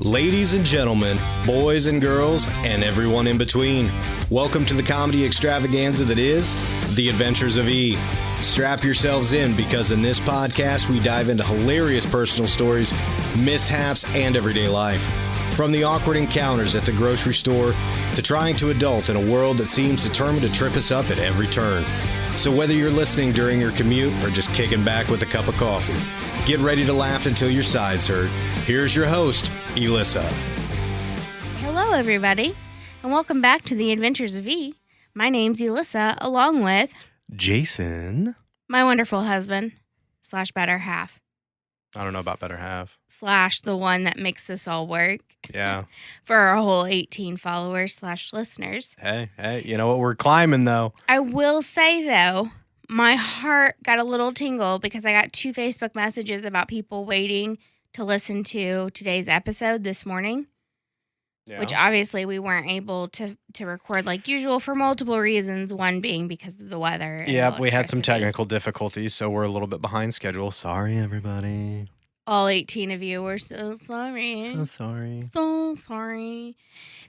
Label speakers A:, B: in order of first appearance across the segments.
A: Ladies and gentlemen, boys and girls, and everyone in between, welcome to the comedy extravaganza that is The Adventures of E. Strap yourselves in because in this podcast we dive into hilarious personal stories, mishaps, and everyday life. From the awkward encounters at the grocery store to trying to adult in a world that seems determined to trip us up at every turn. So whether you're listening during your commute or just kicking back with a cup of coffee, get ready to laugh until your sides hurt. Here's your host, Elissa.
B: Hello, everybody, and welcome back to The Adventures of E. My name's Elissa, along with
A: Jason.
B: my wonderful husband, / better half.
C: I don't know about better half.
B: / the one that makes this all work.
C: Yeah.
B: For our whole 18 followers / listeners.
C: Hey, you know what? We're climbing, though.
B: I will say, though, my heart got a little tingle because I got 2 Facebook messages about people waiting to listen to today's episode this morning.
C: Yeah.
B: Which obviously we weren't able to record like usual for multiple reasons, one being because of the weather.
C: Yeah, we had some
B: electricity.
C: technical difficulties, so we're a little bit behind schedule. Sorry, everybody.
B: All 18 of you were so sorry.
C: So sorry.
B: So sorry.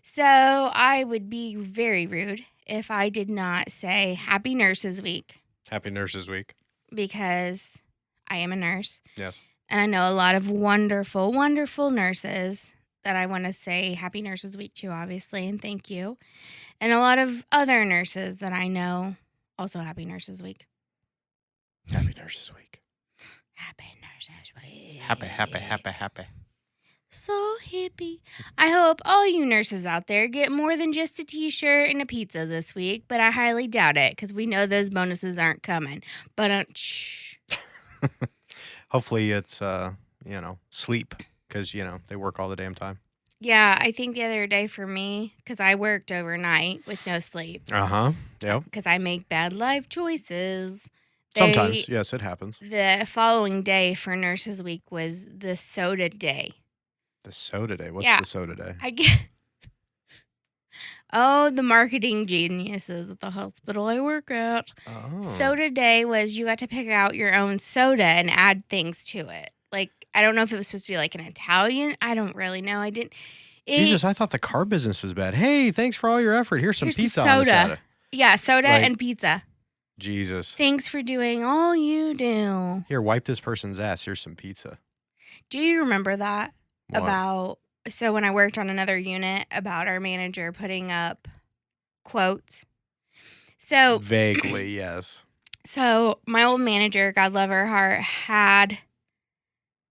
B: So I would be very rude if I did not say Happy Nurses Week
C: Happy Nurses Week.
B: because I am a nurse.
C: Yes.
B: And I know a lot of wonderful, wonderful nurses that I want to say Happy Nurses Week to, obviously, and thank you. And a lot of other nurses that I know, also Happy Nurses Week.
C: Happy Nurses Week.
B: Happy Nurses Week.
C: Happy.
B: So hippie. I hope all you nurses out there get more than just a t-shirt and a pizza this week, but I highly doubt it because we know those bonuses aren't coming. But
C: Hopefully it's, sleep, because, they work all the damn time.
B: yeah, I think the other day for me, because I worked overnight with no sleep.
C: Uh-huh. Yep.
B: Because I make bad life choices.
C: Sometimes. Yes, it happens.
B: The following day for Nurses Week was the soda day.
C: The soda day. What's
B: Yeah.
C: the soda day?
B: I get. Oh, the marketing geniuses at the hospital I work at.
C: Oh.
B: Soda day was you got to pick out your own soda and add things to it. Like, I don't know if it was supposed to be like an Italian. I don't really know. I didn't.
C: Jesus, I thought the car business was bad. Hey, thanks for all your effort. Here's some pizza
B: some
C: on the
B: soda.
C: side.
B: Yeah, soda
C: Like-
B: and pizza.
C: Jesus.
B: Thanks for doing all you do.
C: Here, wipe this person's ass. Here's some pizza.
B: Do you remember that?
C: What?
B: So when I worked on another unit about our manager putting up quotes. So
C: Vaguely, yes.
B: So my old manager, God love her heart, had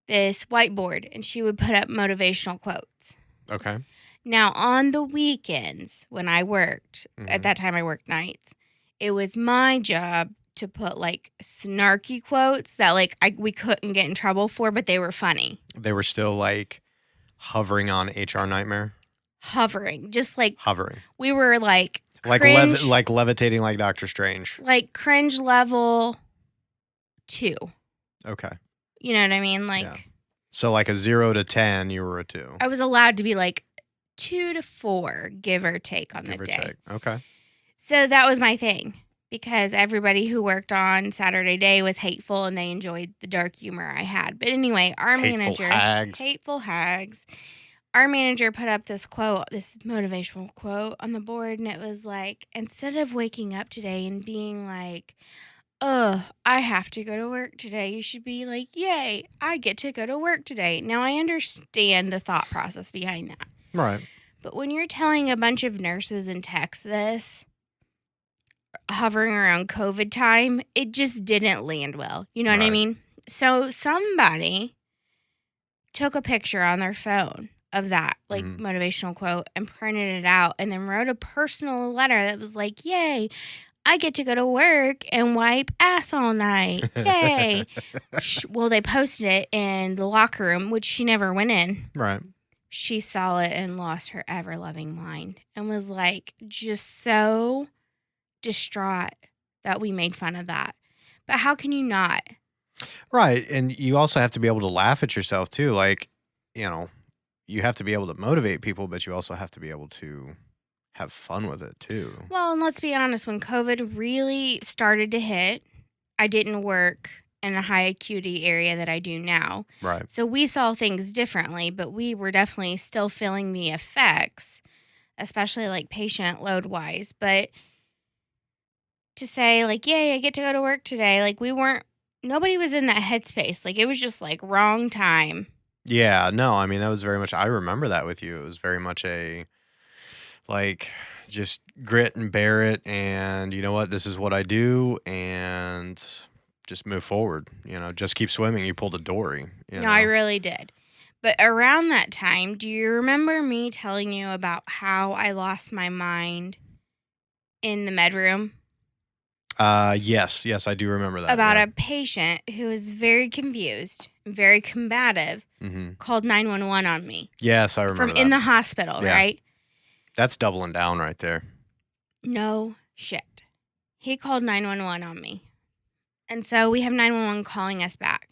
B: this whiteboard and she would put up motivational quotes.
C: Okay.
B: Now on the weekends when I worked, at that time I worked nights, it was my job to put like snarky quotes that like we couldn't get in trouble for, but they were funny.
C: They were still like hovering on HR Nightmare.
B: Hovering, just like
C: Hovering.
B: we were like
C: Like
B: cringe,
C: like levitating like Doctor Strange.
B: like cringe level 2.
C: Okay.
B: You know what I mean? Like
C: Yeah. So like a 0 to 10, you were a 2.
B: I was allowed to be like 2 to 4, give or take on
C: Give
B: the
C: or
B: day.
C: take. Okay.
B: So that was my thing because everybody who worked on Saturday day was hateful and they enjoyed the dark humor I had. But anyway, our manager, hateful hags. Our manager put up this quote, this motivational quote on the board, and it was like, instead of waking up today and being like, I have to go to work today, you should be like, yay, I get to go to work today. Now, I understand the thought process behind that.
C: Right.
B: But when you're telling a bunch of nurses and techs this, hovering around COVID time, it just didn't land well. You know what I
C: Right.
B: mean? So somebody took a picture on their phone of that like motivational quote and printed it out and then wrote a personal letter that was like, yay, I get to go to work and wipe ass all night. Yay. Well, they posted it in the locker room, which she never went in.
C: Right.
B: She saw it and lost her ever-loving mind and was like just so distraught that we made fun of that. But how can you not?
C: Right. And you also have to be able to laugh at yourself too. Like, you have to be able to motivate people, but you also have to be able to have fun with it too.
B: Well, and let's be honest, when COVID really started to hit, I didn't work in a high acuity area that I do now.
C: Right.
B: So we saw things differently, but we were definitely still feeling the effects, especially like patient load wise. But to say like, yay, I get to go to work today. Like nobody was in that headspace. Like it was just like wrong time.
C: Yeah, no, I mean, that was very much, I remember that with you. It was very much like, just grit and bear it. And you know what? This is what I do. And just move forward. Just keep swimming. You pulled a Dory.
B: No, I really did. But around that time, do you remember me telling you about how I lost my mind in the med room?
C: Yes, I do remember that.
B: About a patient who was very confused, very combative, called 911 on me.
C: Yes, I remember
B: from in the hospital, right?
C: That's doubling down right there.
B: No shit. He called 911 on me. And so we have 911 calling us back.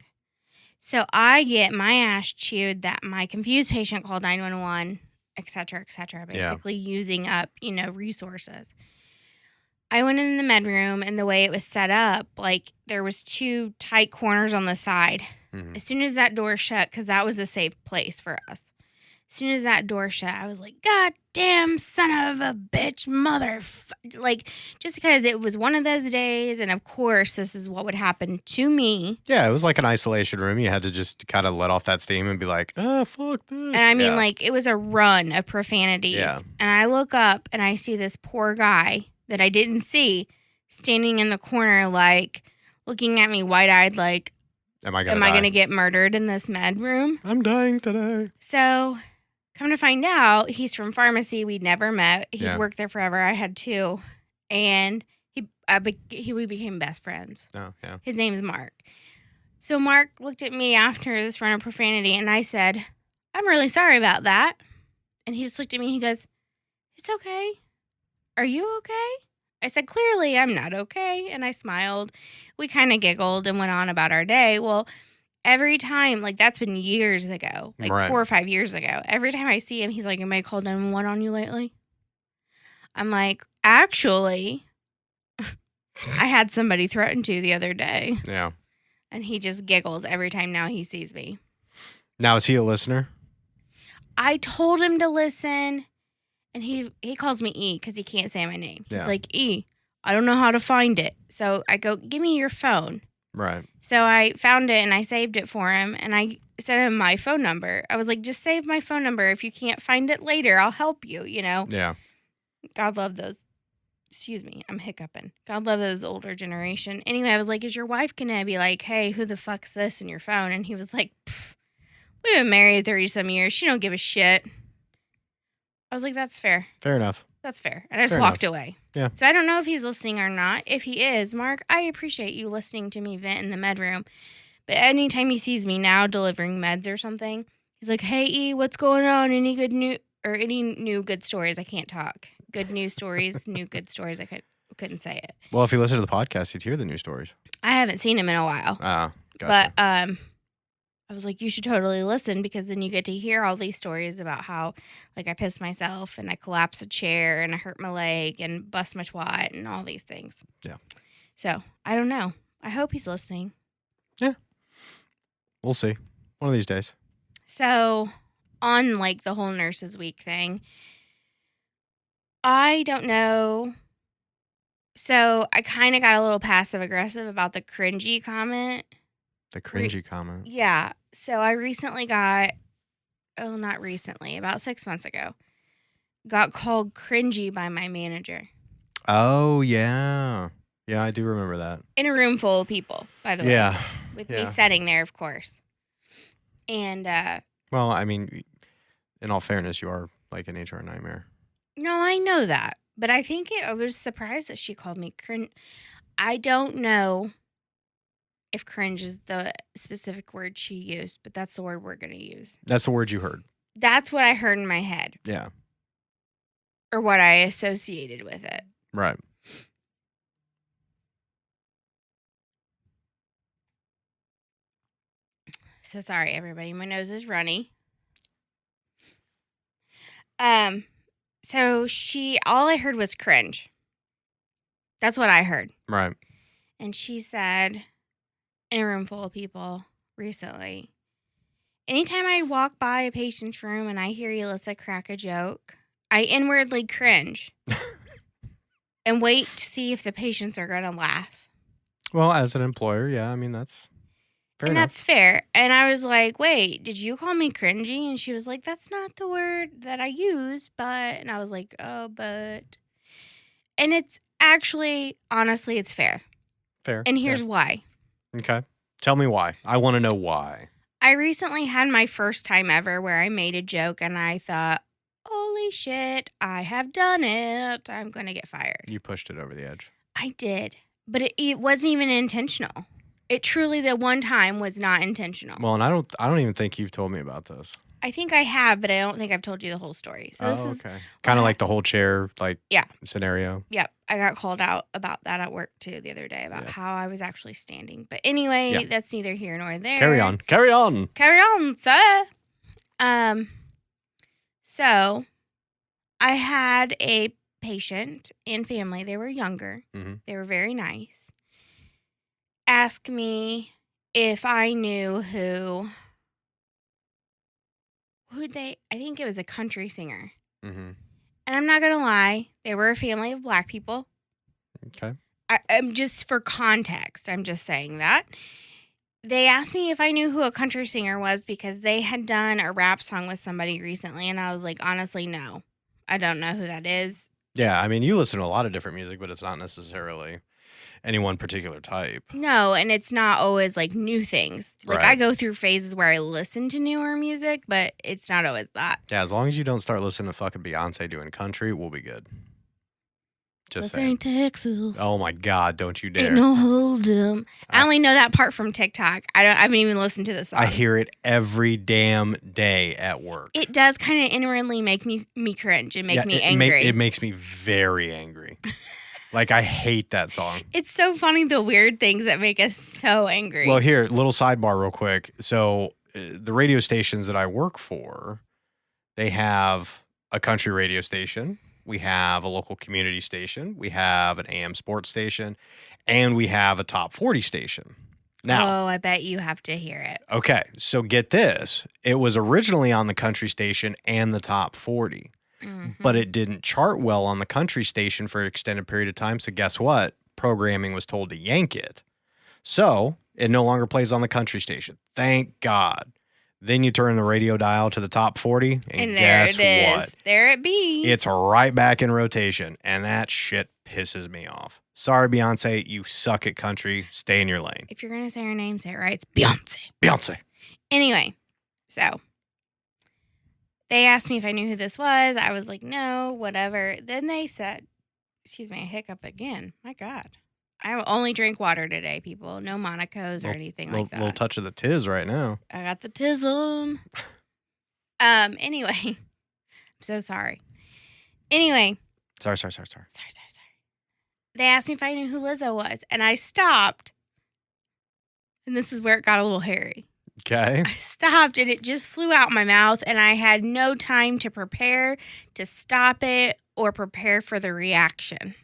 B: So I get my ass chewed that my confused patient called 911, et cetera, basically using up, resources. I went in the med room, and the way it was set up, like there was 2 tight corners on the side. As soon as that door shut, because that was a safe place for us. As soon as that door shut, I was like, God damn son of a bitch, like, just because it was one of those days, and of course, this is what would happen to me.
C: Yeah, it was like an isolation room. You had to just kind of let off that steam and be like, fuck this.
B: And I mean, like, it was a run of profanities.
C: Yeah.
B: And I look up, and I see this poor guy that I didn't see standing in the corner, like, looking at me wide-eyed, like,
C: Am I
B: going to get murdered in this med room?
C: I'm dying today.
B: So, come to find out, he's from pharmacy. We'd never met. He'd worked there forever. I had 2. And we became best friends.
C: Oh, yeah.
B: His name's Mark. So, Mark looked at me after this run of profanity, and I said, I'm really sorry about that. And he just looked at me. He goes, it's okay. Are you okay? I said, clearly I'm not okay. And I smiled. We kind of giggled and went on about our day. Well, every time, like that's been years ago, like 4 or 5 years ago. Every time I see him, he's like, "Am I called 911 on you lately?" I'm like, actually, I had somebody threatened to the other day.
C: Yeah.
B: And he just giggles every time now he sees me.
C: Now, is he a listener?
B: I told him to listen. And he calls me E because he can't say my name. He's like, E, I don't know how to find it. So I go, give me your phone.
C: Right.
B: So I found it and I saved it for him. And I sent him my phone number. I was like, just save my phone number. If you can't find it later, I'll help you,
C: Yeah.
B: God love those. Excuse me, I'm hiccuping. God love those older generation. Anyway, I was like, is your wife going to be like, hey, who the fuck's this in your phone? And he was like, we've been married 30-some years. She don't give a shit. I was like, that's fair.
C: Fair enough.
B: That's fair. And I just walked away.
C: Yeah.
B: So I don't know if he's listening or not. If he is, Mark, I appreciate you listening to me vent in the med room. But anytime he sees me now delivering meds or something, he's like, hey, E, what's going on? Any new good stories? I can't talk. Good news stories, new good stories. I couldn't say it.
C: Well, if you listen to the podcast, you'd hear the news stories.
B: I haven't seen him in a while.
C: Ah, gotcha.
B: But I was like, you should totally listen because then you get to hear all these stories about how, like, I pissed myself and I collapsed a chair and I hurt my leg and bust my twat and all these things.
C: Yeah.
B: So, I don't know. I hope he's listening.
C: Yeah. We'll see. One of these days.
B: So, on, like, the whole Nurses Week thing, I don't know. So, I kind of got a little passive-aggressive about the cringy comment.
C: The cringy comment.
B: Yeah. So I recently got, not recently, about 6 months ago, got called cringy by my manager.
C: Oh, yeah. Yeah, I do remember that.
B: In a room full of people, by the way.
C: Yeah.
B: With me sitting there, of course. And,
C: well, I mean, in all fairness, you are like an HR nightmare.
B: No, I know that. But I think I was surprised that she called me cringe. I don't know if cringe is the specific word she used, but that's the word we're going to use.
C: That's the word you heard.
B: That's what I heard in my head.
C: Yeah.
B: Or what I associated with it.
C: Right.
B: So sorry, everybody. My nose is runny. So all I heard was cringe. That's what I heard.
C: Right.
B: And she said, in a room full of people recently. Anytime I walk by a patient's room and I hear Alyssa crack a joke, I inwardly cringe and wait to see if the patients are going to laugh.
C: Well, as an employer, yeah, I mean, that's fair enough.
B: That's fair. And I was like, wait, did you call me cringy? And she was like, that's not the word that I use, but... And I was like, oh, but... And it's actually, honestly, it's fair.
C: Fair.
B: And here's why.
C: Okay. Tell me why. I want to know why.
B: I recently had my first time ever where I made a joke and I thought, holy shit, I have done it. I'm going to get fired.
C: You pushed it over the edge.
B: I did. But it wasn't even intentional. It truly, the one time, was not intentional.
C: Well, and I don't even think you've told me about this.
B: I think I have, but I don't think I've told you the whole story. So this is
C: okay. Kind of like the whole chair, scenario.
B: Yep. I got called out about that at work too the other day about how I was actually standing. But anyway, that's neither here nor there.
C: Carry on. Carry on.
B: Carry on, sir. So I had a patient and family. They were younger.
C: Mm-hmm.
B: They were very nice. Ask me if I knew I think it was a country singer.
C: Mm-hmm.
B: And I'm not going to lie, they were a family of black people.
C: Okay.
B: I'm just for context, I'm just saying that. They asked me if I knew who a country singer was because they had done a rap song with somebody recently. And I was like, honestly, no, I don't know who that is.
C: Yeah, I mean, you listen to a lot of different music, but it's not necessarily any one particular type.
B: No, and it's not always like new things. Like I go through phases where I listen to newer music, but it's not always that.
C: Yeah, as long as you don't start listening to fucking Beyonce doing country, we'll be good. Just saying.
B: Texas.
C: Oh my God, don't you dare.
B: Ain't no hold 'em. I only know that part from TikTok. I haven't even listened to the song.
C: I hear it every damn day at work.
B: It does kind of inwardly make me cringe and make me angry.
C: It makes me very angry. Like, I hate that song.
B: It's so funny, the weird things that make us so angry.
C: Well, here, little sidebar real quick. So the radio stations that I work for, they have a country radio station. We have a local community station. We have an AM sports station. And we have a top 40 station. Now,
B: I bet you have to hear it.
C: Okay, so get this. It was originally on the country station and the top 40. Mm-hmm. But it didn't chart well on the country station for an extended period of time. So guess what? Programming was told to yank it. So it no longer plays on the country station. Thank God. Then you turn the radio dial to the top 40, and guess what?
B: There it be.
C: It's right back in rotation, and that shit pisses me off. Sorry, Beyonce, you suck at country. Stay in your lane.
B: If you're going to say her name, say it right. It's Beyonce.
C: Beyonce.
B: Anyway, so they asked me if I knew who this was. I was like, no, whatever. Then they said, excuse me, I hiccup again. My God. I only drink water today, people. No Monacos or anything like that.
C: Little touch of the tiz right now.
B: I got the tism. Anyway, I'm so sorry. Anyway.
C: Sorry.
B: They asked me if I knew who Lizzo was, and I stopped. And this is where it got a little hairy.
C: Okay.
B: I stopped, and it just flew out my mouth, and I had no time to prepare, to stop it, or prepare for the reaction.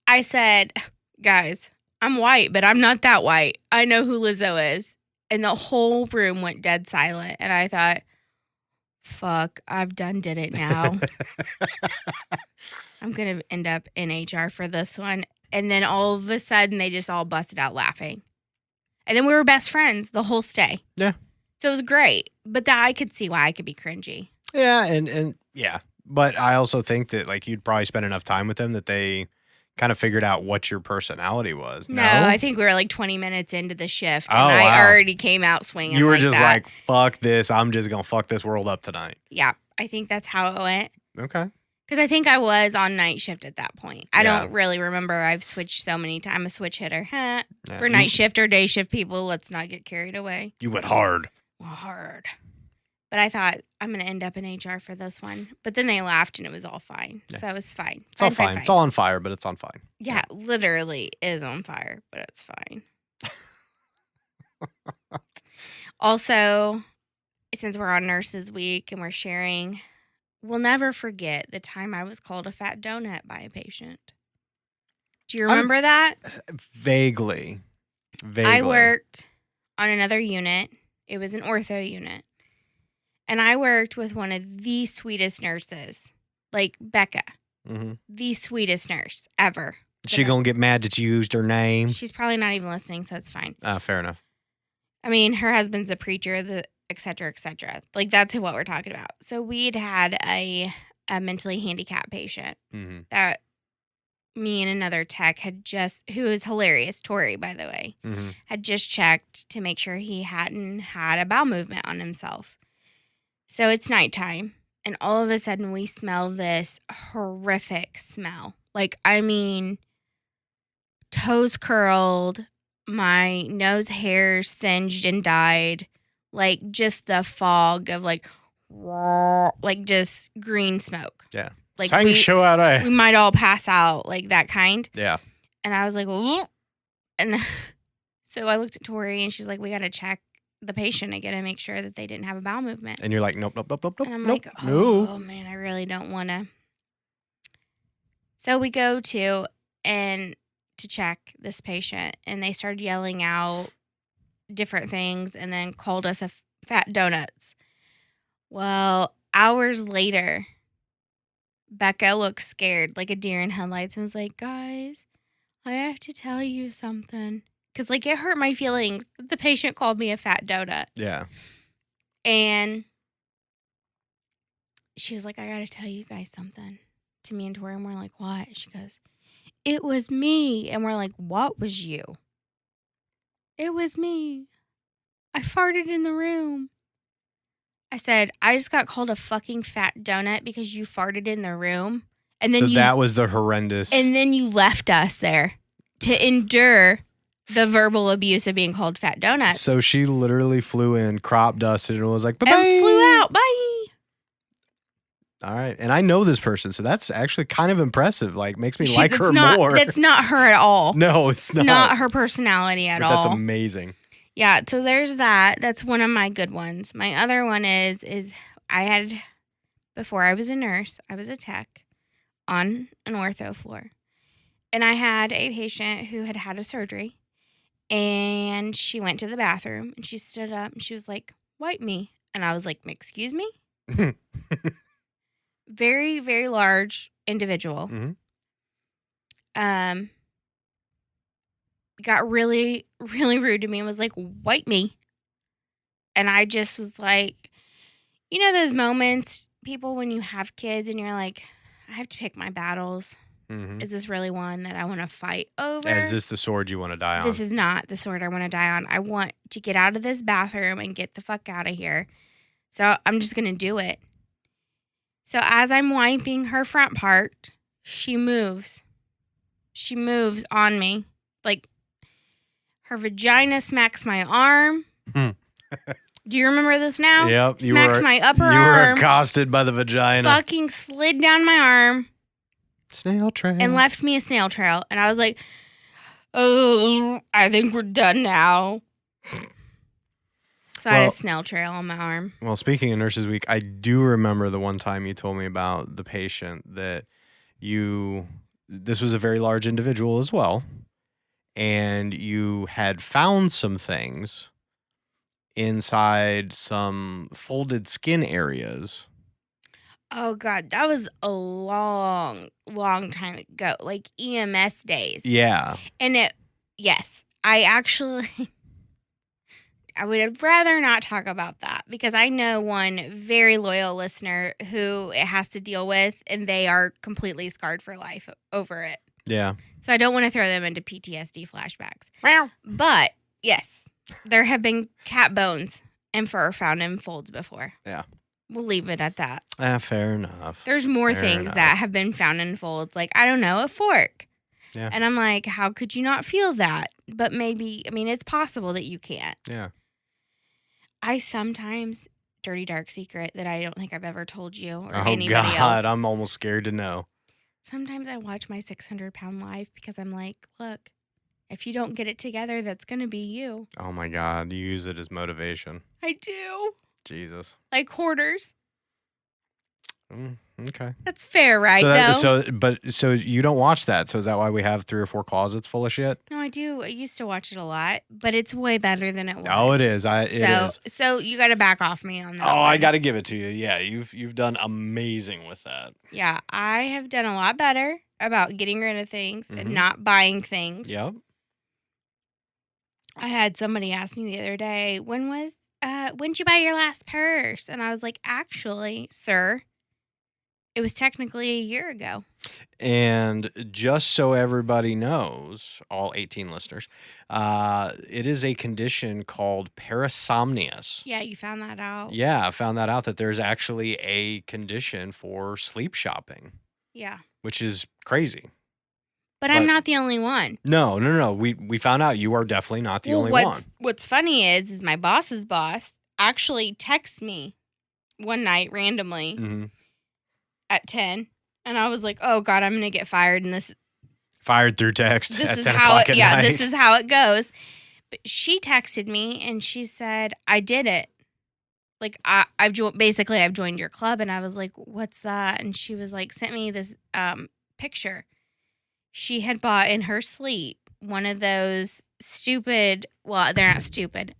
B: I said, guys, I'm white, but I'm not that white. I know who Lizzo is. And the whole room went dead silent. And I thought, fuck, I've did it now. I'm going to end up in HR for this one. And then all of a sudden, they just all busted out laughing. And then we were best friends the whole stay.
C: Yeah.
B: So it was great. But I could see why I could be cringy.
C: Yeah, and yeah. But I also think that, like, you'd probably spend enough time with them that they kind of figured out what your personality was. No,
B: I think we were like 20 minutes into the shift, and I already came out swinging.
C: You were just like, fuck this. I'm just going to fuck this world up tonight.
B: Yeah, I think that's how it went.
C: Okay.
B: Because I think I was on night shift at that point. I don't really remember. I've switched so many times. I'm a switch hitter. For night shift or day shift people, let's not get carried away.
C: You went hard.
B: Hard. But I thought, I'm going to end up in HR for this one. But then they laughed and it was all fine. Yeah. So it was fine.
C: It's all fine. It's all on fire, but it's on fine.
B: Yeah, literally is on fire, but it's fine. Also, since we're on Nurses Week and we're sharing, we'll never forget the time I was called a fat donut by a patient. Do you remember that?
C: Vaguely. Vaguely.
B: I worked on another unit. It was an ortho unit. And I worked with one of the sweetest nurses, like Becca.
C: Mm-hmm.
B: The sweetest nurse ever.
C: She gonna get mad that you used her name?
B: She's probably not even listening, so it's fine.
C: Fair enough.
B: I mean, her husband's a preacher, et cetera, et cetera. Like, that's what we're talking about. So we'd had a mentally handicapped patient that me and another tech had just, who is hilarious, Tori, by the way, had just checked to make sure he hadn't had a bowel movement on himself. So it's nighttime, and all of a sudden we smell this horrific smell. Like, I mean, toes curled, my nose hairs singed and dyed, like just the fog of like just green smoke.
C: Yeah.
B: Like
C: we
B: might all pass out, like that kind.
C: Yeah.
B: And I was like, oh. And so I looked at Tori and she's like, we got to check the patient again and make sure that they didn't have a bowel movement.
C: And you're like, nope.
B: And I'm
C: nope,
B: like, oh man, I really don't want to. So we go to check this patient, and they started yelling out different things and then called us fat donuts. Well, hours later, Becca looked scared, like a deer in headlights, and was like, guys, I have to tell you something. Because, like, it hurt my feelings that the patient called me a fat donut.
C: Yeah.
B: And she was like, I got to tell you guys something. To me and Tori, and we're like, what? She goes, it was me. And we're like, what was you? It was me. I farted in the room. I said, I just got called a fucking fat donut because you farted in the room. And then
C: that was the horrendous.
B: And then you left us there to endure the verbal abuse of being called fat donuts.
C: So she literally flew in, crop dusted, and was like, bye-bye.
B: And flew out. Bye.
C: All right. And I know this person, so that's actually kind of impressive. Like, makes me like her more.
B: That's not her at all.
C: No, it's not.
B: Not her personality at all.
C: That's amazing.
B: Yeah, so there's that. That's one of my good ones. My other one is I had, before I was a nurse, I was a tech on an ortho floor. And I had a patient who had had a surgery. And she went to the bathroom, and she stood up, and she was like, wipe me. And I was like, excuse me? Very, very large individual. Got really, really rude to me and was like, wipe me. And I just was like, you know those moments, people, when you have kids and you're like, I have to pick my battles. Is this really one that I want to fight over?
C: Is this the sword you want to die on?
B: This is not the sword I want to die on. I want to get out of this bathroom and get the fuck out of here. So I'm just going to do it. So as I'm wiping her front part, she moves. She moves on me. Like, her vagina smacks my arm. Do you remember this now?
C: Yep.
B: Smacks my upper arm.
C: You were accosted by the vagina.
B: Fucking slid down my arm.
C: Snail trail.
B: And left me a snail trail. And I was like, oh, I think we're done now. So I had a snail trail on my arm.
C: Well, speaking of Nurses Week, I do remember the one time you told me about the patient that this was a very large individual as well, and you had found some things inside some folded skin areas.
B: Oh, God, that was a long, long time ago, like EMS days.
C: Yeah.
B: And yes, I would rather not talk about that because I know one very loyal listener who it has to deal with, and they are completely scarred for life over it.
C: Yeah.
B: So I don't want to throw them into PTSD flashbacks. But yes, there have been cat bones and fur found in folds before.
C: Yeah.
B: We'll leave it at that.
C: Fair enough.
B: There's more things that have been found in folds. Like, I don't know, a fork.
C: Yeah.
B: And I'm like, how could you not feel that? But maybe, I mean, it's possible that you can't.
C: Yeah.
B: I sometimes, dirty dark secret that I don't think I've ever told you or anybody else.
C: Oh, God, I'm almost scared to know.
B: Sometimes I watch my 600-pound life because I'm like, look, if you don't get it together, that's going to be you.
C: Oh, my God. You use it as motivation.
B: I do.
C: Jesus.
B: Like hoarders.
C: Okay.
B: That's fair, right?
C: So you don't watch that. So is that why we have 3 or 4 closet full of shit?
B: No, I do. I used to watch it a lot, but it's way better than it was.
C: Oh, it is. It is.
B: So you got to back off me on that.
C: Oh, I got to give it to you. Yeah, you've done amazing with that.
B: Yeah, I have done a lot better about getting rid of things and not buying things.
C: Yep.
B: I had somebody ask me the other day, when did you buy your last purse? And I was like, actually, sir, it was technically a year ago.
C: And just so everybody knows, all 18 listeners, it is a condition called parasomnias.
B: Yeah, you found that out.
C: Yeah, I found that out, that there's actually a condition for sleep shopping.
B: Yeah.
C: Which is crazy.
B: But I'm not the only one.
C: No. We found out you are definitely not the only one.
B: What's funny is my boss's boss actually texts me one night randomly at 10, and I was like, "Oh God, I'm gonna get fired." And
C: fired through text.
B: This
C: at
B: is
C: 10
B: how
C: o'clock at night.
B: this is how it goes. But she texted me and she said, "I did it. Like I've joined your club." And I was like, "What's that?" And she was like, sent me this picture. She had bought in her sleep one of those stupid, well, they're not stupid.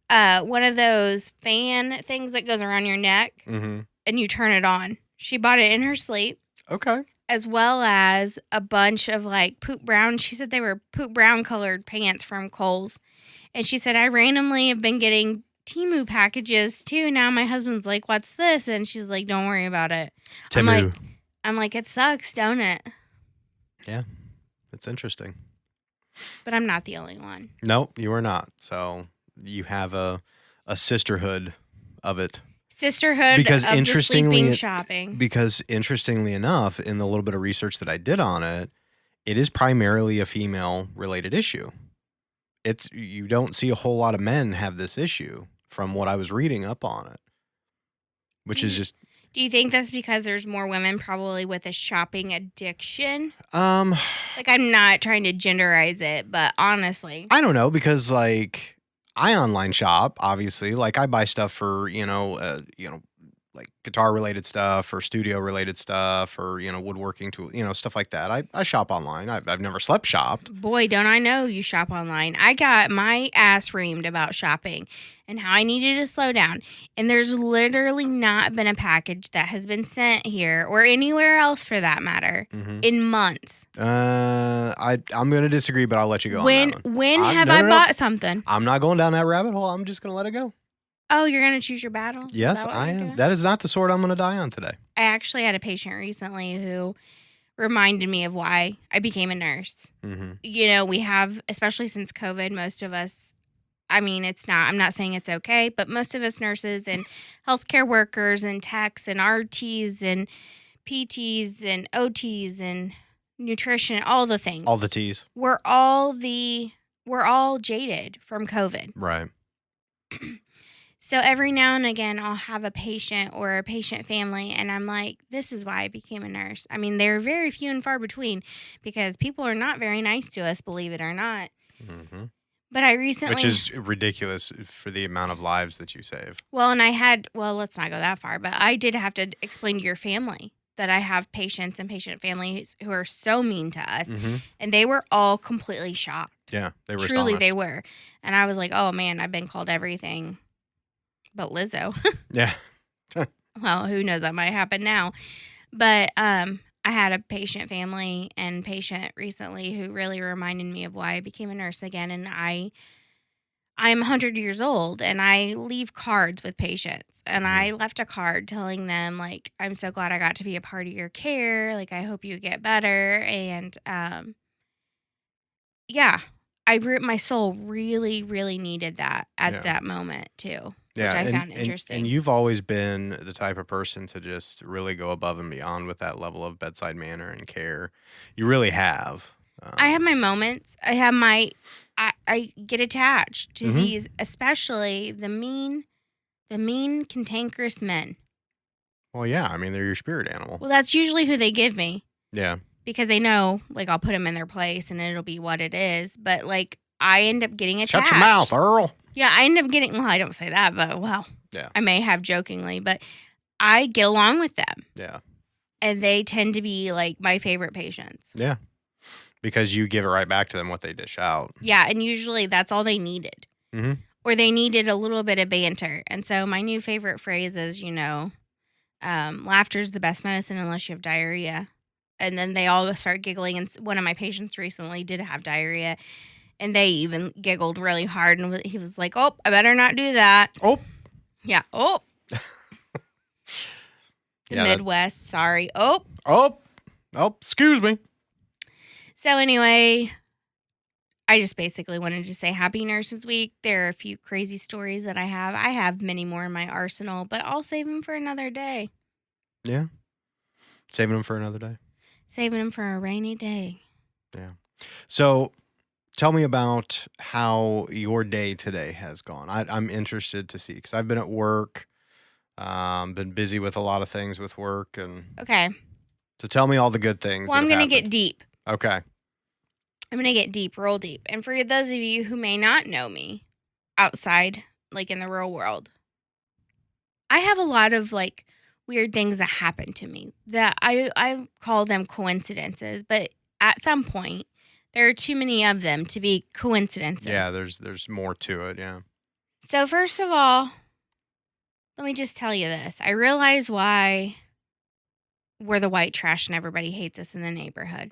B: One of those fan things that goes around your neck and you turn it on. She bought it in her sleep.
C: Okay.
B: As well as a bunch of like poop brown. She said they were poop brown colored pants from Kohl's. And she said, I randomly have been getting Temu packages too. Now my husband's like, what's this? And she's like, don't worry about it.
C: Temu.
B: I'm like, it sucks, don't it?
C: Yeah, it's interesting.
B: But I'm not the only one.
C: No, you are not. So you have a sisterhood of it.
B: Sisterhood of the sleeping shopping.
C: Because interestingly enough, in the little bit of research that I did on it, it is primarily a female-related issue. You don't see a whole lot of men have this issue from what I was reading up on it, which is just...
B: Do you think that's because there's more women probably with a shopping addiction? Like, I'm not trying to genderize it, but honestly.
C: I don't know, because, like, I online shop, obviously. Like, I buy stuff for, like guitar-related stuff or studio-related stuff or, woodworking tool, stuff like that. I shop online. I've never slept shopped.
B: Boy, don't I know you shop online. I got my ass reamed about shopping and how I needed to slow down. And there's literally not been a package that has been sent here or anywhere else for that matter in months.
C: I'm going to disagree, but I'll let you go on that one.
B: When have I bought something?
C: I'm not going down that rabbit hole. I'm just going to let it go.
B: Oh, you're going to choose your battle?
C: Yes, I am. That is not the sword I'm going to die on today.
B: I actually had a patient recently who reminded me of why I became a nurse. We have, especially since COVID, most of us, I'm not saying it's okay, but most of us nurses and healthcare workers and techs and RTs and PTs and OTs and nutrition, all the things.
C: All the T's.
B: We're all jaded from COVID.
C: Right.
B: So every now and again, I'll have a patient or a patient family, and I'm like, this is why I became a nurse. I mean, they're very few and far between because people are not very nice to us, believe it or not. But I recently...
C: Which is ridiculous for the amount of lives that you save.
B: Well, and let's not go that far, but I did have to explain to your family that I have patients and patient families who are so mean to us, and they were all completely shocked.
C: Yeah, they were
B: Truly,
C: astonished.
B: they were. And I was like, oh, man, I've been called everything but Lizzo.
C: Yeah.
B: Well, who knows? That might happen now. But I had a patient family and patient recently who really reminded me of why I became a nurse again. And I'm 100 years old and I leave cards with patients. And I left a card telling them, like, I'm so glad I got to be a part of your care. Like, I hope you get better. And my soul really, really needed that at that moment too. Which I found interesting.
C: And you've always been the type of person to just really go above and beyond with that level of bedside manner and care. You really have.
B: I have my moments. I get attached to these, especially the mean, cantankerous men.
C: Well, yeah. I mean, they're your spirit animal.
B: Well, that's usually who they give me.
C: Yeah.
B: Because they know, like, I'll put them in their place and it'll be what it is. But, like, I end up getting attached.
C: Shut your mouth, Earl.
B: Yeah, I end up getting, well, I don't say that, but, well,
C: yeah.
B: I may have jokingly, but I get along with them.
C: Yeah.
B: And they tend to be like my favorite patients.
C: Yeah. Because you give it right back to them what they dish out.
B: Yeah, and usually that's all they needed.
C: Mm-hmm.
B: Or they needed a little bit of banter. And so my new favorite phrase is, laughter is the best medicine unless you have diarrhea. And then they all start giggling. And one of my patients recently did have diarrhea. And they even giggled really hard. And he was like, oh, I better not do that.
C: Oh.
B: Yeah. Oh. The Midwest. Sorry. Oh.
C: Excuse me.
B: So anyway, I just basically wanted to say Happy Nurses Week. There are a few crazy stories that I have. I have many more in my arsenal, but I'll save them for another day.
C: Yeah. Saving them for another day.
B: Saving them for a rainy day.
C: Yeah. So tell me about how your day today has gone. I'm interested to see because I've been at work. Been busy with a lot of things with work and
B: okay.
C: So tell me all the good things.
B: Well, I'm going to get deep.
C: Okay.
B: I'm going to get deep, real deep. And for those of you who may not know me outside, like in the real world, I have a lot of like weird things that happen to me that I call them coincidences. But at some point, there are too many of them to be coincidences.
C: Yeah, there's more to it. Yeah.
B: So first of all, let me just tell you this. I realize why we're the white trash and everybody hates us in the neighborhood.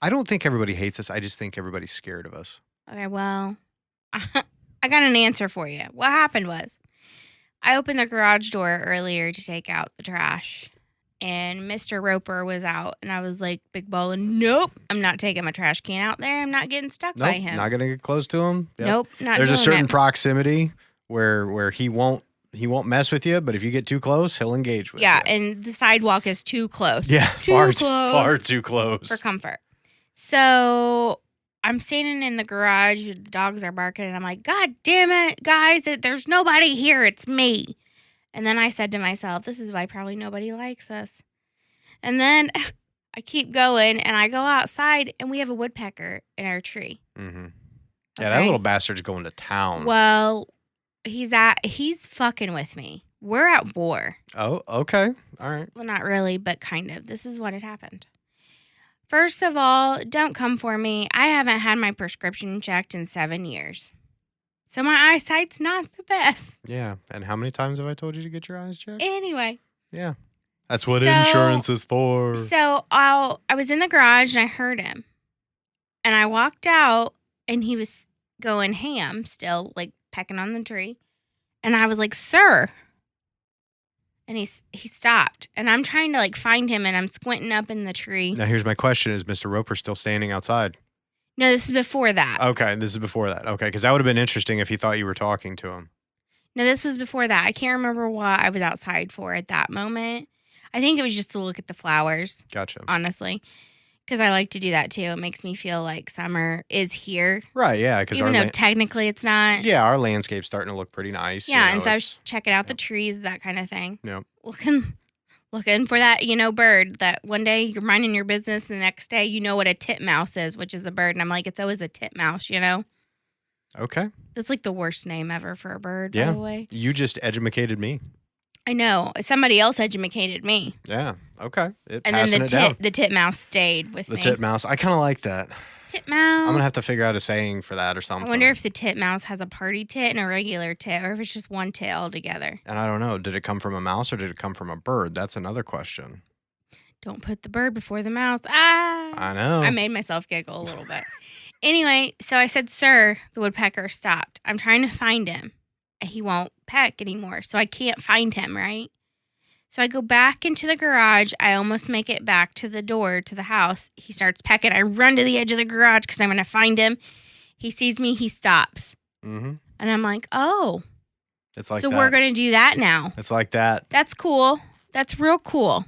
C: I don't think everybody hates us. I just think everybody's scared of us.
B: Okay, well, I got an answer for you. What happened was I opened the garage door earlier to take out the trash, and Mr. Roper was out, and I was like, big ballin', nope, I'm not taking my trash can out there. I'm not getting stuck by him.
C: Not going to get close to him.
B: Yep. Nope, not
C: There's a certain
B: it.
C: proximity where he won't mess with you, but if you get too close, he'll engage with you.
B: Yeah, and the sidewalk is too close.
C: Yeah,
B: far
C: too close.
B: For comfort. So I'm standing in the garage, the dogs are barking, and I'm like, God damn it, guys, there's nobody here, it's me. And then I said to myself, this is why probably nobody likes us. And then I keep going, and I go outside, and we have a woodpecker in our tree.
C: Mm-hmm. Yeah, that little bastard's going to town.
B: Well, he's fucking with me. We're at war.
C: Oh, okay. All right.
B: Well, not really, but kind of. This is what had happened. First of all, don't come for me. I haven't had my prescription checked in 7 years. So my eyesight's not the best.
C: Yeah. And how many times have I told you to get your eyes checked?
B: Anyway.
C: Yeah. That's what insurance is for.
B: So I was in the garage and I heard him. And I walked out and he was going ham still, like pecking on the tree. And I was like, sir. And he stopped. And I'm trying to like find him and I'm squinting up in the tree.
C: Now here's my question. Is Mr. Roper still standing outside?
B: No, this is before that.
C: Okay, this is before that. Okay, because that would have been interesting if he thought you were talking to him.
B: No, this was before that. I can't remember what I was outside for at that moment. I think it was just to look at the flowers.
C: Gotcha.
B: Honestly. Because I like to do that too. It makes me feel like summer is here.
C: Right, yeah.
B: Even though technically it's not.
C: Yeah, our landscape's starting to look pretty nice.
B: Yeah, and so I was checking out the trees, that kind of thing.
C: Yep.
B: Looking for that, bird that one day you're minding your business, and the next day you know what a titmouse is, which is a bird. And I'm like, it's always a titmouse,
C: Okay.
B: That's like the worst name ever for a bird, by the way.
C: You just edumacated me.
B: I know. Somebody else educated me.
C: Yeah. Okay.
B: And then the titmouse stayed with me.
C: The titmouse. I kind of like that.
B: Titmouse.
C: I'm going to have to figure out a saying for that or something.
B: I wonder if the titmouse has a party tit and a regular tit, or if it's just one tit altogether.
C: And I don't know. Did it come from a mouse or did it come from a bird? That's another question.
B: Don't put the bird before the mouse. Ah.
C: I know.
B: I made myself giggle a little bit. Anyway, so I said, sir, the woodpecker stopped. I'm trying to find him. He won't peck anymore, so I can't find him, right? So I go back into the garage. I almost make it back to the door to the house. He starts pecking. I run to the edge of the garage because I'm going to find him. He sees me. He stops.
C: Mm-hmm.
B: And I'm like, oh.
C: It's like
B: so
C: that.
B: We're going to do that now.
C: It's like that.
B: That's cool. That's real cool.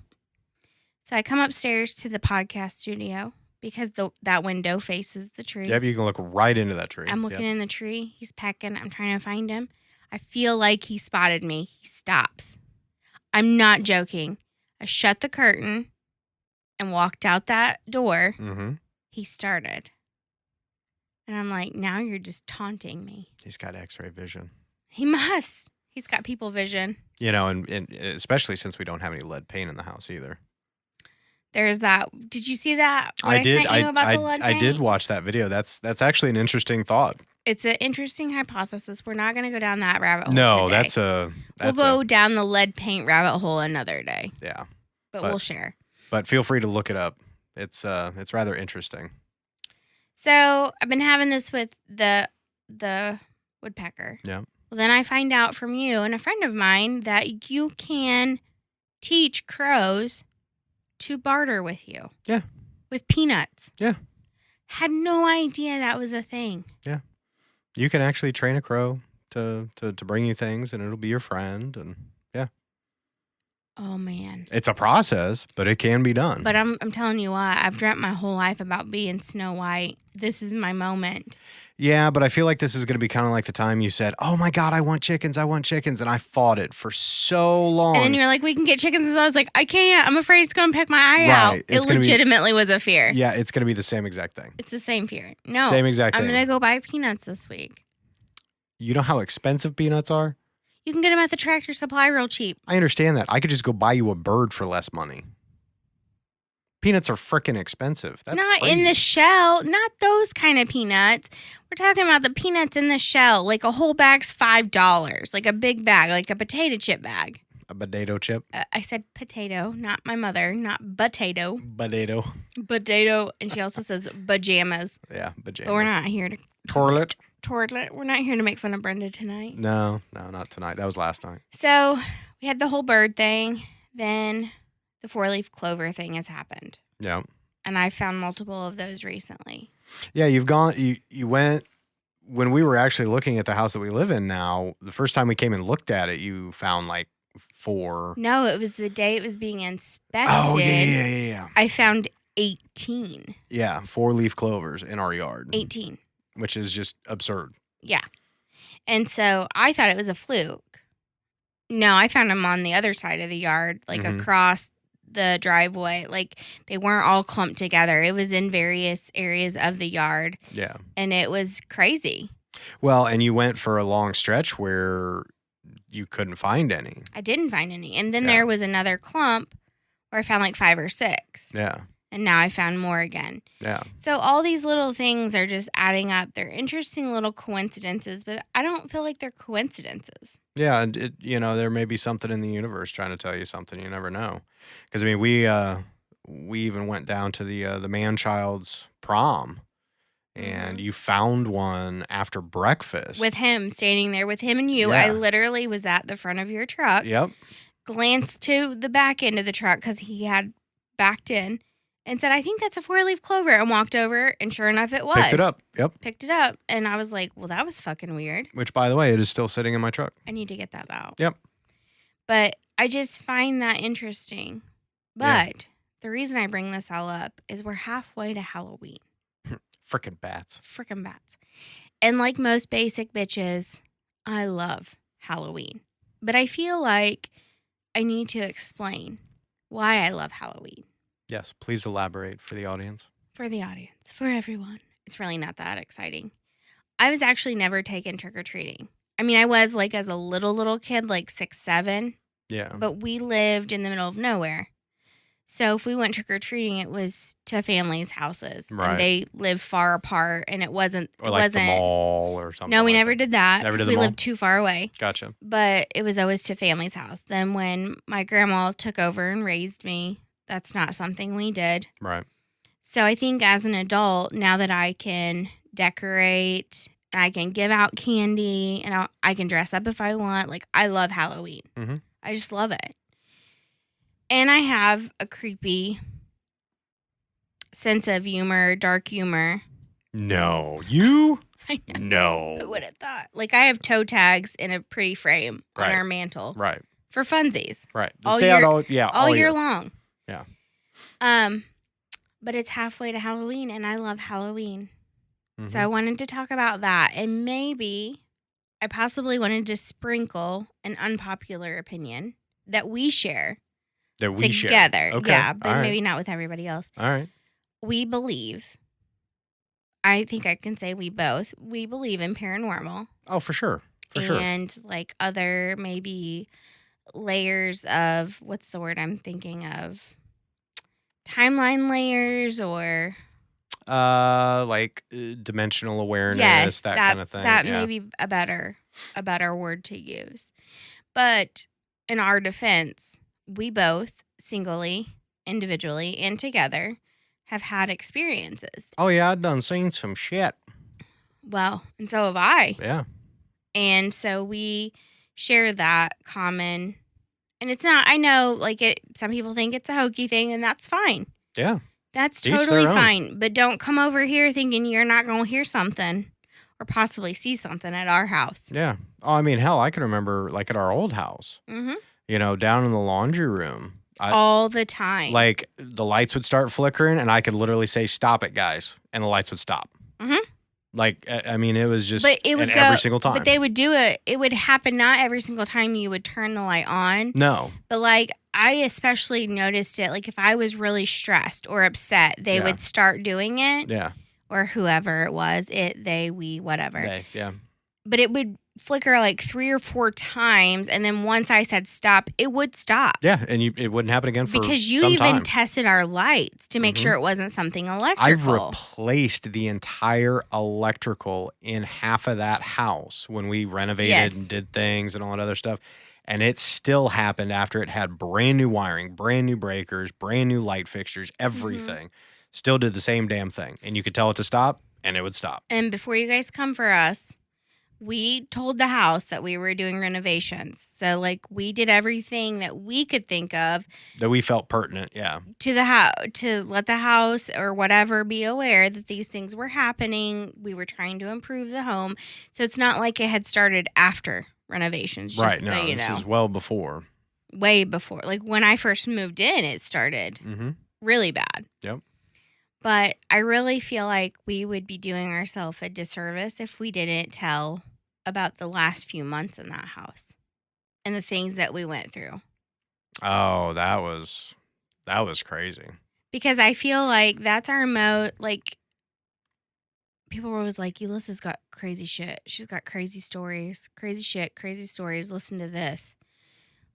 B: So I come upstairs to the podcast studio because that window faces the tree.
C: Yep, you can look right into that tree.
B: I'm looking in the tree. He's pecking. I'm trying to find him. I feel like he spotted me. He stops. I'm not joking. I shut the curtain and walked out that door.
C: Mm-hmm.
B: He started. And I'm like, now you're just taunting me.
C: He's got x-ray vision.
B: He must. He's got people vision.
C: You know, and especially since we don't have any lead paint in the house either.
B: There's that. Did you see that?
C: I did.
B: Sent you about the lead paint?
C: I did watch that video. That's actually an interesting thought.
B: It's an interesting hypothesis. We're not going to go down that rabbit hole
C: No,
B: today. We'll go down the lead paint rabbit hole another day.
C: Yeah.
B: But we'll share.
C: But feel free to look it up. It's rather interesting.
B: So I've been having this with the woodpecker.
C: Yeah.
B: Well, then I find out from you and a friend of mine that you can teach crows to barter with you.
C: Yeah.
B: With peanuts.
C: Yeah.
B: Had no idea that was a thing.
C: Yeah. You can actually train a crow to bring you things, and it'll be your friend, and yeah.
B: Oh man.
C: It's a process, but it can be done.
B: But I'm telling you what, I've dreamt my whole life about being Snow White. This is my moment.
C: Yeah, but I feel like this is going to be kind of like the time you said, "Oh my God, I want chickens, and I fought it for so long.
B: And then you're like, "We can get chickens," and I was like, "I can't. I'm afraid it's going to peck my eye out." It legitimately was a fear.
C: Yeah, it's going to be the same exact thing.
B: It's the same fear. No,
C: same exact thing.
B: I'm going to go buy peanuts this week.
C: You know how expensive peanuts are?
B: You can get them at the Tractor Supply real cheap.
C: I understand that. I could just go buy you a bird for less money. Peanuts are freaking expensive. That's
B: not
C: crazy.
B: In the shell. Not those kind of peanuts. We're talking about the peanuts in the shell. Like a whole bag's $5. Like a big bag. Like a potato chip bag.
C: A potato chip?
B: I said potato, not my mother. Not potato.
C: Potato.
B: Potato. And she also says pajamas.
C: Yeah, pajamas.
B: But we're not here to...
C: Toilet.
B: We're not here to make fun of Brenda tonight.
C: No, not tonight. That was last night.
B: So we had the whole bird thing. Then the 4-leaf clover thing has happened.
C: Yeah.
B: And I found multiple of those recently.
C: Yeah, you went, when we were actually looking at the house that we live in now, the first time we came and looked at it, you found like 4.
B: No, it was the day it was being inspected.
C: Oh, yeah.
B: I found 18.
C: Yeah, 4-leaf clovers in our yard.
B: 18.
C: Which is just absurd.
B: Yeah. And so I thought it was a fluke. No, I found them on the other side of the yard, like across the driveway. Like they weren't all clumped together. It was in various areas of the yard.
C: Yeah.
B: And it was crazy.
C: Well, and you went for a long stretch where you couldn't find any.
B: I didn't find any. And then there was another clump where I found like 5 or 6.
C: Yeah.
B: And now I found more again.
C: Yeah.
B: So all these little things are just adding up. They're interesting little coincidences, but I don't feel like they're coincidences.
C: Yeah, and there may be something in the universe trying to tell you something. You never know. Because I mean, we even went down to the man-child's prom, and you found one after breakfast
B: with him standing there with him and you.
C: Yeah.
B: I literally was at the front of your truck.
C: Yep.
B: Glanced to the back end of the truck because he had backed in. And said, "I think that's a 4-leaf clover," and walked over, and sure enough, it was.
C: Picked it up. Yep.
B: Picked it up, and I was like, "Well, that was fucking weird."
C: Which, by the way, it is still sitting in my truck.
B: I need to get that out.
C: Yep.
B: But I just find that interesting. But the reason I bring this all up is we're halfway to Halloween.
C: Frickin' bats.
B: Frickin' bats. And like most basic bitches, I love Halloween. But I feel like I need to explain why I love Halloween.
C: Yes, please elaborate for the audience.
B: For the audience, for everyone. It's really not that exciting. I was actually never taken trick-or-treating. I mean, I was like as a little kid, like 6, 7.
C: Yeah.
B: But we lived in the middle of nowhere. So if we went trick-or-treating, it was to families' houses.
C: Right.
B: And they lived far apart, and it wasn't...
C: Or like the mall or something.
B: No, we
C: like
B: never did that.
C: Never did
B: because
C: the
B: we
C: mall?
B: lived too far away.
C: Gotcha.
B: But it was always to family's house. Then when my grandma took over and raised me, that's not something we did.
C: Right.
B: So I think as an adult, now that I can decorate, and I can give out candy, and I can dress up if I want, like I love Halloween.
C: Mm-hmm.
B: I just love it. And I have a creepy sense of humor, dark humor.
C: No. You?
B: I know.
C: No.
B: Who would have thought? Like I have toe tags in a pretty frame on our mantle.
C: Right.
B: For funsies.
C: Right.
B: All
C: Stay
B: year,
C: out
B: all year long.
C: Yeah.
B: But it's halfway to Halloween, and I love Halloween.
C: Mm-hmm.
B: So I wanted to talk about that, and maybe I possibly wanted to sprinkle an unpopular opinion that we share together.
C: Okay.
B: Yeah, but
C: All
B: maybe
C: right.
B: not with everybody else.
C: All right.
B: We believe, I think I can say we both, we believe in paranormal.
C: Oh, for sure. For sure.
B: And like other maybe layers of, what's the word I'm thinking of? Timeline layers or
C: dimensional awareness,
B: yes,
C: that kind of thing.
B: That may be a better word to use. But in our defense, we both singly, individually, and together have had experiences.
C: Oh yeah, I've done seen some shit.
B: Well, and so have I.
C: Yeah.
B: And so we share that common, and it's not, I know, like some people think it's a hokey thing, and that's fine.
C: Yeah.
B: That's
C: Each
B: totally
C: their own.
B: fine. But don't come over here thinking you're not going to hear something or possibly see something at our house.
C: Yeah. Oh, I mean, hell, I can remember like at our old house, down in the laundry room.
B: All the time.
C: Like the lights would start flickering and I could literally say, "Stop it, guys." And the lights would stop. Like, I mean, it was just every single time.
B: But they would do it. It would happen not every single time you would turn the light on.
C: No.
B: But like, I especially noticed it. Like if I was really stressed or upset, they would start doing it.
C: Yeah.
B: Or whoever it was, we, whatever.
C: They, yeah.
B: But it would flicker like 3 or 4 times, and then once I said stop, it would stop.
C: Yeah, and it wouldn't happen again for
B: because you
C: some
B: even
C: time.
B: Tested our lights to make sure it wasn't something electrical.
C: I replaced the entire electrical in half of that house when we renovated and did things and all that other stuff. And it still happened after it had brand new wiring, brand new breakers, brand new light fixtures, everything. Still did the same damn thing. And you could tell it to stop, and it would stop.
B: And before you guys come for us, we told the house that we were doing renovations. So, like, we did everything that we could think of.
C: That we felt pertinent, yeah.
B: To the house, to let the house or whatever be aware that these things were happening. We were trying to improve the home. So, it's not like it had started after renovations. Just
C: right, no,
B: so you
C: this
B: know.
C: was well before.
B: Way before. Like, when I first moved in, it started really bad.
C: Yep.
B: But I really feel like we would be doing ourselves a disservice if we didn't tell about the last few months in that house and the things that we went through.
C: Oh, that was crazy.
B: Because I feel like that's our like, people were always like, Ulysses got crazy shit. She's got crazy stories, crazy shit, crazy stories. Listen to this.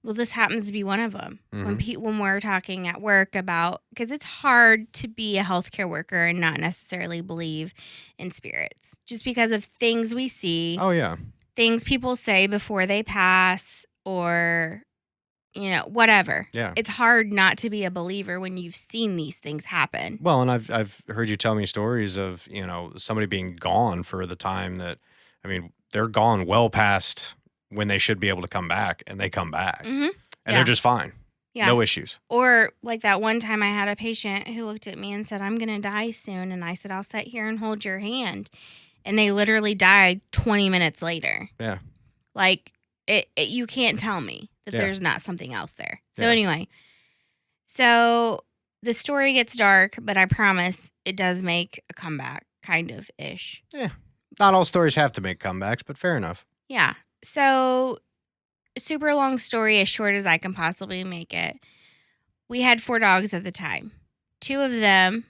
B: Well, this happens to be one of them. When we're talking at work about, because it's hard to be a healthcare worker and not necessarily believe in spirits, just because of things we see.
C: Oh yeah,
B: things people say before they pass, or whatever.
C: Yeah,
B: it's hard not to be a believer when you've seen these things happen.
C: Well, and I've heard you tell me stories of somebody being gone for the time that, I mean, they're gone well past when they should be able to come back, and they come back. And they're just fine. Yeah. No issues.
B: Or like that one time I had a patient who looked at me and said, "I'm going to die soon." And I said, "I'll sit here and hold your hand." And they literally died 20 minutes later.
C: Yeah.
B: Like, you can't tell me that there's not something else there. So anyway, so the story gets dark, but I promise it does make a comeback, kind of ish.
C: Yeah. Not all stories have to make comebacks, but fair enough.
B: Yeah. So, super long story, as short as I can possibly make it. We had 4 dogs at the time. 2 of them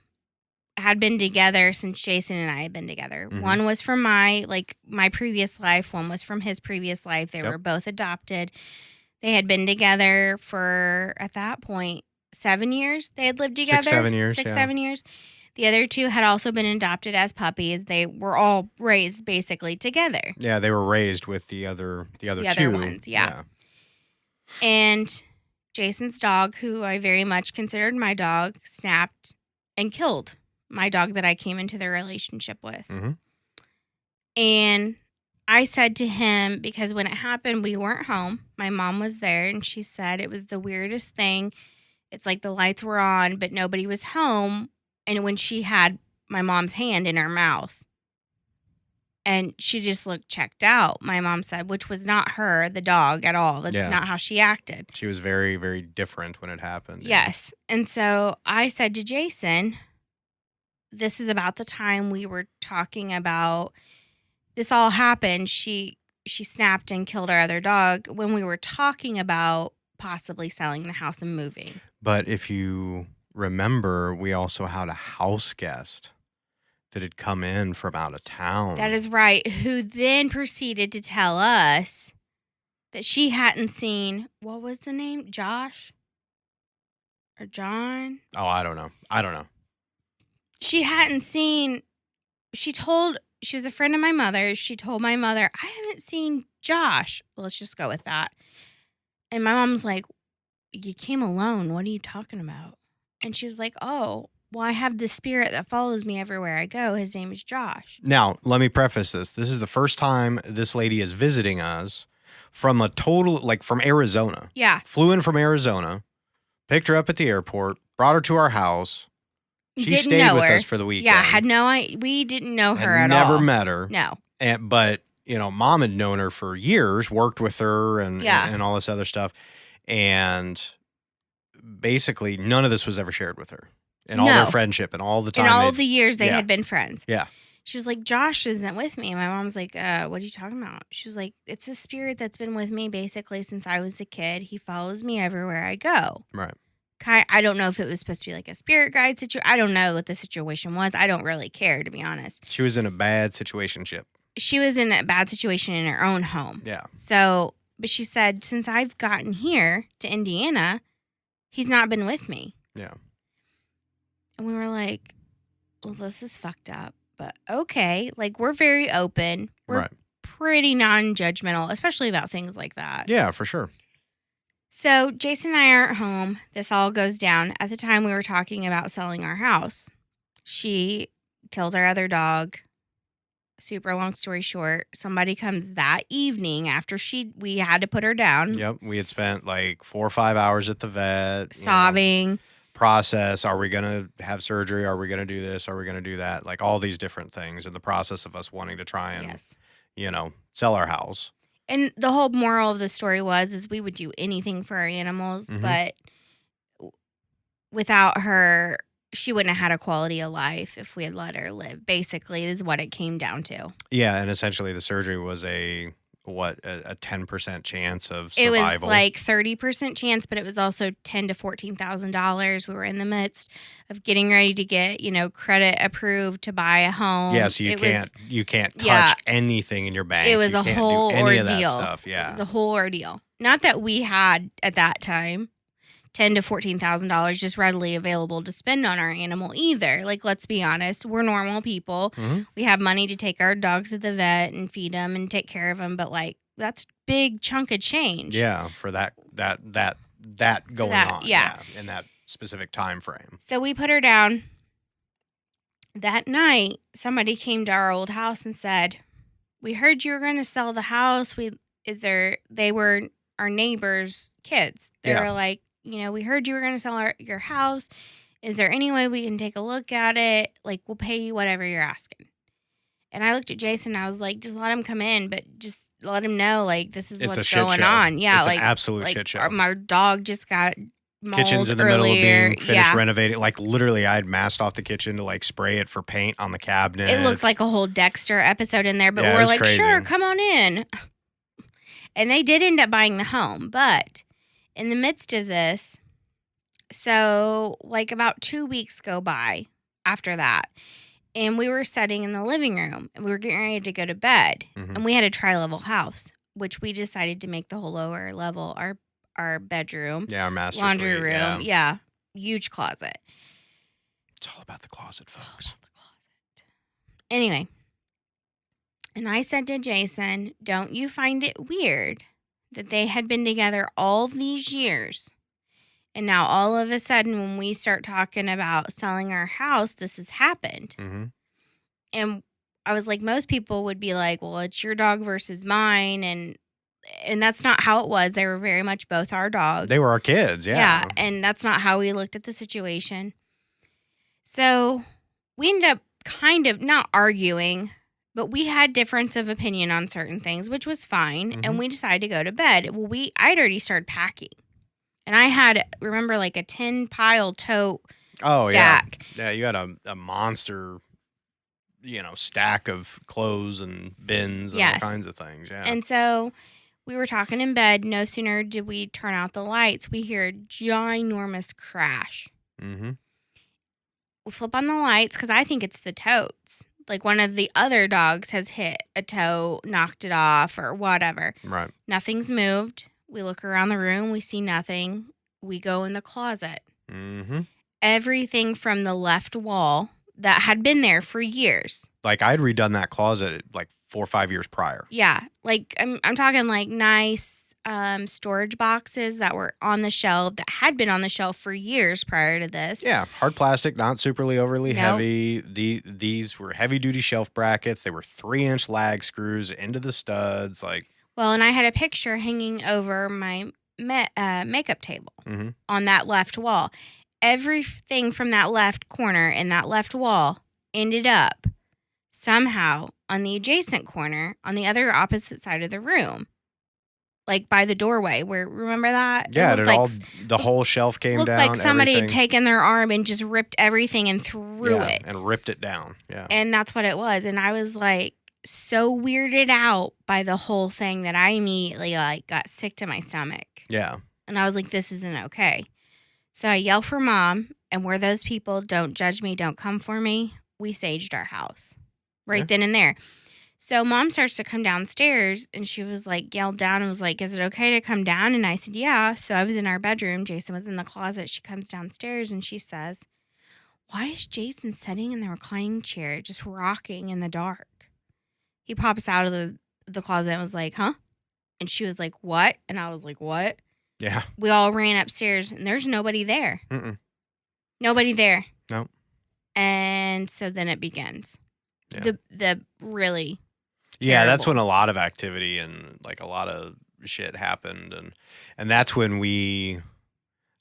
B: had been together since Jason and I had been together. One was from my previous life. One was from his previous life. They were both adopted. They had been together for, at that point, 7 years. They had lived together.
C: 6, 7 years.
B: 6, 7 years. The other 2 had also been adopted as puppies. They were all raised basically together.
C: Yeah, they were raised with the other two.
B: Other ones, yeah. And Jason's dog, who I very much considered my dog, snapped and killed my dog that I came into the relationship with. And I said to him, because when it happened, we weren't home. My mom was there, and she said it was the weirdest thing. It's like the lights were on, but nobody was home. And when she had my mom's hand in her mouth, and she just looked checked out, my mom said, which was not her, the dog, at all. That's not how she acted.
C: She was very, very different when it happened.
B: Yes. And so I said to Jason, this is about the time we were talking about this all happened. She snapped and killed our other dog when we were talking about possibly selling the house and moving.
C: But if you remember, we also had a house guest that had come in from out of town.
B: That is right. Who then proceeded to tell us that she hadn't seen, what was the name? Josh? Or John?
C: Oh, I don't know.
B: She hadn't seen, she was a friend of my mother's. She told my mother, I haven't seen Josh. Let's just go with that. And my mom's like, you came alone. What are you talking about? And she was like, oh, well, I have this spirit that follows me everywhere I go. His name is Josh.
C: Now, let me preface this. This is the first time this lady is visiting us from from Arizona.
B: Yeah.
C: Flew in from Arizona, picked her up at the airport, brought her to our house. She
B: Didn't
C: stayed
B: know
C: with
B: her.
C: us for the weekend.
B: Yeah, we didn't know her at all.
C: Never met her.
B: No.
C: But, Mom had known her for years, worked with her and all this other stuff. And basically, none of this was ever shared with her. And all their friendship and all the time.
B: In all the years they had been friends.
C: Yeah.
B: She was like, Josh isn't with me. And my mom's like, what are you talking about? She was like, it's a spirit that's been with me basically since I was a kid. He follows me everywhere I go.
C: Right.
B: I don't know if it was supposed to be like a spirit guide situation. I don't know what the situation was. I don't really care, to be honest.
C: She was in a bad situationship.
B: She was in a bad situation in her own home.
C: Yeah.
B: So, but she said, since I've gotten here to Indiana, he's not been with me.
C: Yeah.
B: And we were like, well, this is fucked up. But okay, like we're very open. We're pretty non-judgmental, especially about things like that.
C: Yeah, for sure.
B: So Jason and I aren't home. This all goes down. At the time we were talking about selling our house. She killed our other dog. Super long story short, somebody comes that evening after we had to put her down.
C: Yep. We had spent like 4 or 5 hours at the vet.
B: Sobbing.
C: Process. Are we going to have surgery? Are we going to do this? Are we going to do that? Like all these different things in the process of us wanting to try and, sell our house.
B: And the whole moral of the story is we would do anything for our animals, but without her, she wouldn't have had a quality of life if we had let her live. Basically, is what it came down to.
C: Yeah, and essentially the surgery was a 10% chance of survival.
B: It was like 30% chance, but it was also $10,000 to $14,000. We were in the midst of getting ready to get, credit approved to buy a home.
C: Yeah, so you can't touch anything in your bank.
B: It was a whole ordeal.
C: Of that stuff. Yeah,
B: it was a whole ordeal. Not that we had at that time $10,000 to $14,000 just readily available to spend on our animal either. Like, let's be honest, we're normal people. Mm-hmm. We have money to take our dogs to the vet and feed them and take care of them, but like that's a big chunk of change.
C: Yeah, for that going on. Yeah, in that specific time frame.
B: So we put her down. That night, somebody came to our old house and said, "We heard you were going to sell the house. They were our neighbors' kids. They were like, we heard you were going to sell your house. Is there any way we can take a look at it? Like, we'll pay you whatever you're asking." And I looked at Jason and I was like, just let him come in, but just let him know, like, this is what's going on. Yeah,
C: it's
B: like
C: an absolute shit show.
B: Our dog just got mauled
C: kitchen's in the
B: earlier.
C: Middle of being finished renovating. Like, literally, I had masked off the kitchen to, like, spray it for paint on the cabinet.
B: It looked like a whole Dexter episode in there, but we're like, crazy. Sure, come on in. And they did end up buying the home, but in the midst of this, so like about 2 weeks go by after that, and we were sitting in the living room and we were getting ready to go to bed, and we had a tri-level house, which we decided to make the whole lower level our bedroom.
C: Yeah, our master
B: laundry
C: suite,
B: room. Yeah, huge closet.
C: It's all about the closet, folks.
B: Anyway, and I said to Jason, don't you find it weird that they had been together all these years, and now all of a sudden when we start talking about selling our house, this has happened? And I was like, most people would be like, well, it's your dog versus mine, and that's not how it was. They were very much both our dogs.
C: They were our kids, yeah.
B: Yeah, and that's not how we looked at the situation. So we ended up kind of not arguing, but we had difference of opinion on certain things, which was fine, and we decided to go to bed. Well, I'd already started packing, and I had, remember, like a 10-pile tote stack.
C: Yeah, you had a monster, stack of clothes and bins and all kinds of things, yeah.
B: And so we were talking in bed. No sooner did we turn out the lights, we hear a ginormous crash. We flip on the lights because I think it's the totes. Like one of the other dogs has hit a toe, knocked it off, or whatever.
C: Right.
B: Nothing's moved. We look around the room. We see nothing. We go in the closet.
C: Mm-hmm.
B: Everything from the left wall that had been there for years.
C: Like I'd redone that closet like 4 or 5 years prior.
B: Yeah. Like I'm talking like nice storage boxes that were on the shelf, that had been on the shelf for years prior to this.
C: Yeah, hard plastic, not superly overly heavy. These were heavy duty shelf brackets. They were 3-inch lag screws into the studs. Like,
B: well, and I had a picture hanging over my makeup table on that left wall. Everything from that left corner and that left wall ended up somehow on the adjacent corner on the other opposite side of the room. Like by the doorway, where remember that?
C: Yeah, the whole shelf came
B: looked
C: down.
B: Looked like somebody had taken their arm and just ripped everything and threw it.
C: And ripped it down. Yeah.
B: And that's what it was. And I was like so weirded out by the whole thing that I immediately like got sick to my stomach.
C: Yeah.
B: And I was like, this isn't okay. So I yell for Mom, and we're those people, don't judge me, don't come for me. We saged our house right then and there. So Mom starts to come downstairs, and she was like, yelled down and was like, is it okay to come down? And I said, yeah. So I was in our bedroom. Jason was in the closet. She comes downstairs and she says, why is Jason sitting in the reclining chair just rocking in the dark? He pops out of the closet and was like, huh? And she was like, what? And I was like, what?
C: Yeah.
B: We all ran upstairs, and there's nobody there.
C: Mm-mm.
B: Nobody there.
C: Nope.
B: And so then it begins.
C: Yeah.
B: The really
C: Yeah, that's when a lot of activity and like a lot of shit happened, and that's when we,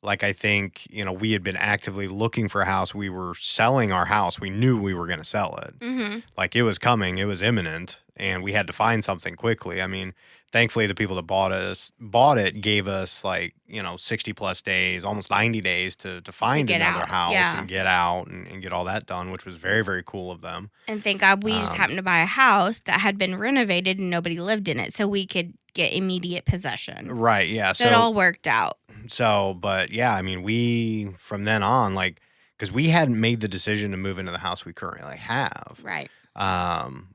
C: like, I think, you know, we had been actively looking for a house. We were selling our house. We knew we were going to sell it.
B: Mm-hmm.
C: Like, it was coming. It was imminent, and we had to find something quickly. I mean, thankfully, the people that bought it gave us, like, you know, 60 plus days, almost 90 days to find another house and get out and get all that done, which was very, very cool of them.
B: And thank God we just happened to buy a house that had been renovated and nobody lived in it, so we could get immediate possession.
C: Right, yeah.
B: So it all worked out.
C: So, but yeah, I mean, we, from then on, like, because we hadn't made the decision to move into the house we currently have.
B: Right.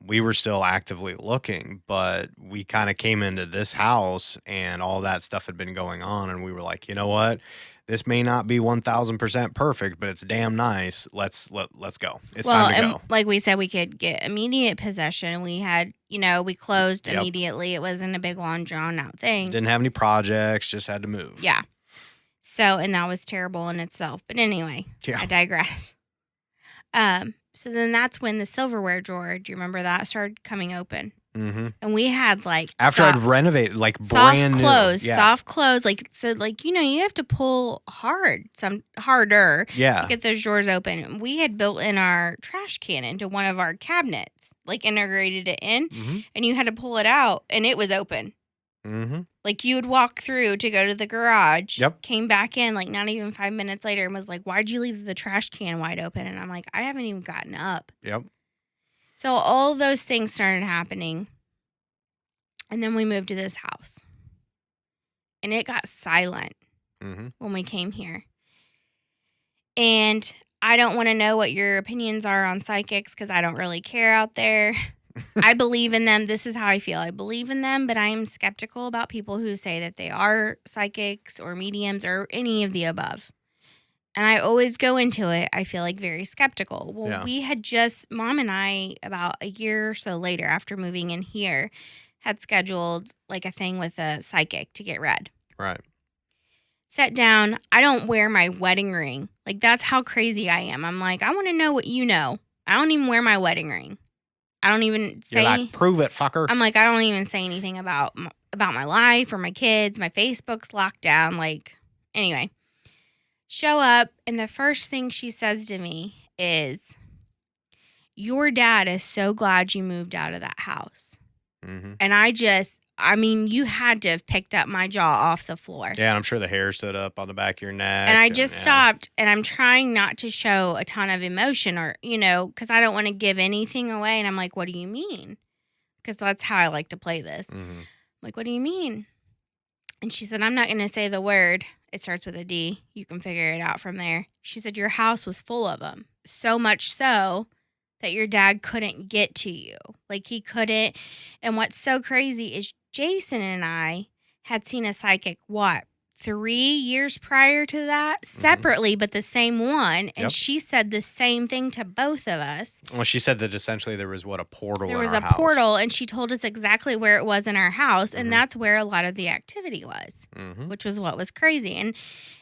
C: We were still actively looking, but we kind of came into this house and all that stuff had been going on, and we were like, you know what? This may not be 1,000% perfect, but it's damn nice. Let's go. It's time to go.
B: Like we said, we could get immediate possession. We had, you know, we closed immediately. It wasn't a big, long, drawn-out thing.
C: Didn't have any projects, just had to move.
B: Yeah. So, and that was terrible in itself. But anyway, I digress. So then that's when the silverware drawer, do you remember that, started coming open? Mm-hmm. And we had like
C: after I'd renovated, like brand new.
B: Soft close, like, so like, you know, you have to pull harder to get those drawers open. We had built in our trash can into one of our cabinets, like integrated it in, and you had to pull it out, and it was open. Mm-hmm. Like you would walk through to go to the garage, came back in like not even 5 minutes later and was like, why'd you leave the trash can wide open? And I'm like, I haven't even gotten up.
C: Yep.
B: So all those things started happening. And then we moved to this house. And it got silent when we came here. And I don't want to know what your opinions are on psychics because I don't really care out there. I believe in them. This is how I feel. I believe in them, but I am skeptical about people who say that they are psychics or mediums or any of the above. And I always go into it, I feel like, very skeptical. Well, we had just, Mom and I, about a year or so later after moving in here, had scheduled like a thing with a psychic to get read.
C: Right.
B: Sat down. I don't wear my wedding ring. Like, that's how crazy I am. I'm like, I want to know what you know. I don't even wear my wedding ring. I don't even say.
C: You're like, prove it, fucker.
B: I'm like, I don't even say anything about my life or my kids. My Facebook's locked down. Like, anyway. Show up, and the first thing she says to me is, your dad is so glad you moved out of that house. Mm-hmm. And you had to have picked up my jaw off the floor.
C: Yeah, and I'm sure the hair stood up on the back of your neck.
B: And I just stopped, and I'm trying not to show a ton of emotion or, you know, because I don't want to give anything away. And I'm like, what do you mean? Because that's how I like to play this. Mm-hmm. I'm like, what do you mean? And she said, I'm not going to say the word. It starts with a D. You can figure it out from there. She said, your house was full of them. So much so that your dad couldn't get to you. Like, he couldn't. And what's so crazy is Jason and I had seen a psychic, 3 years prior to that, separately, but the same one. And she said the same thing to both of us.
C: Well, she said that essentially there was a portal in our house.
B: There was a portal, and she told us exactly where it was in our house, and that's where a lot of the activity was, which was what was crazy. And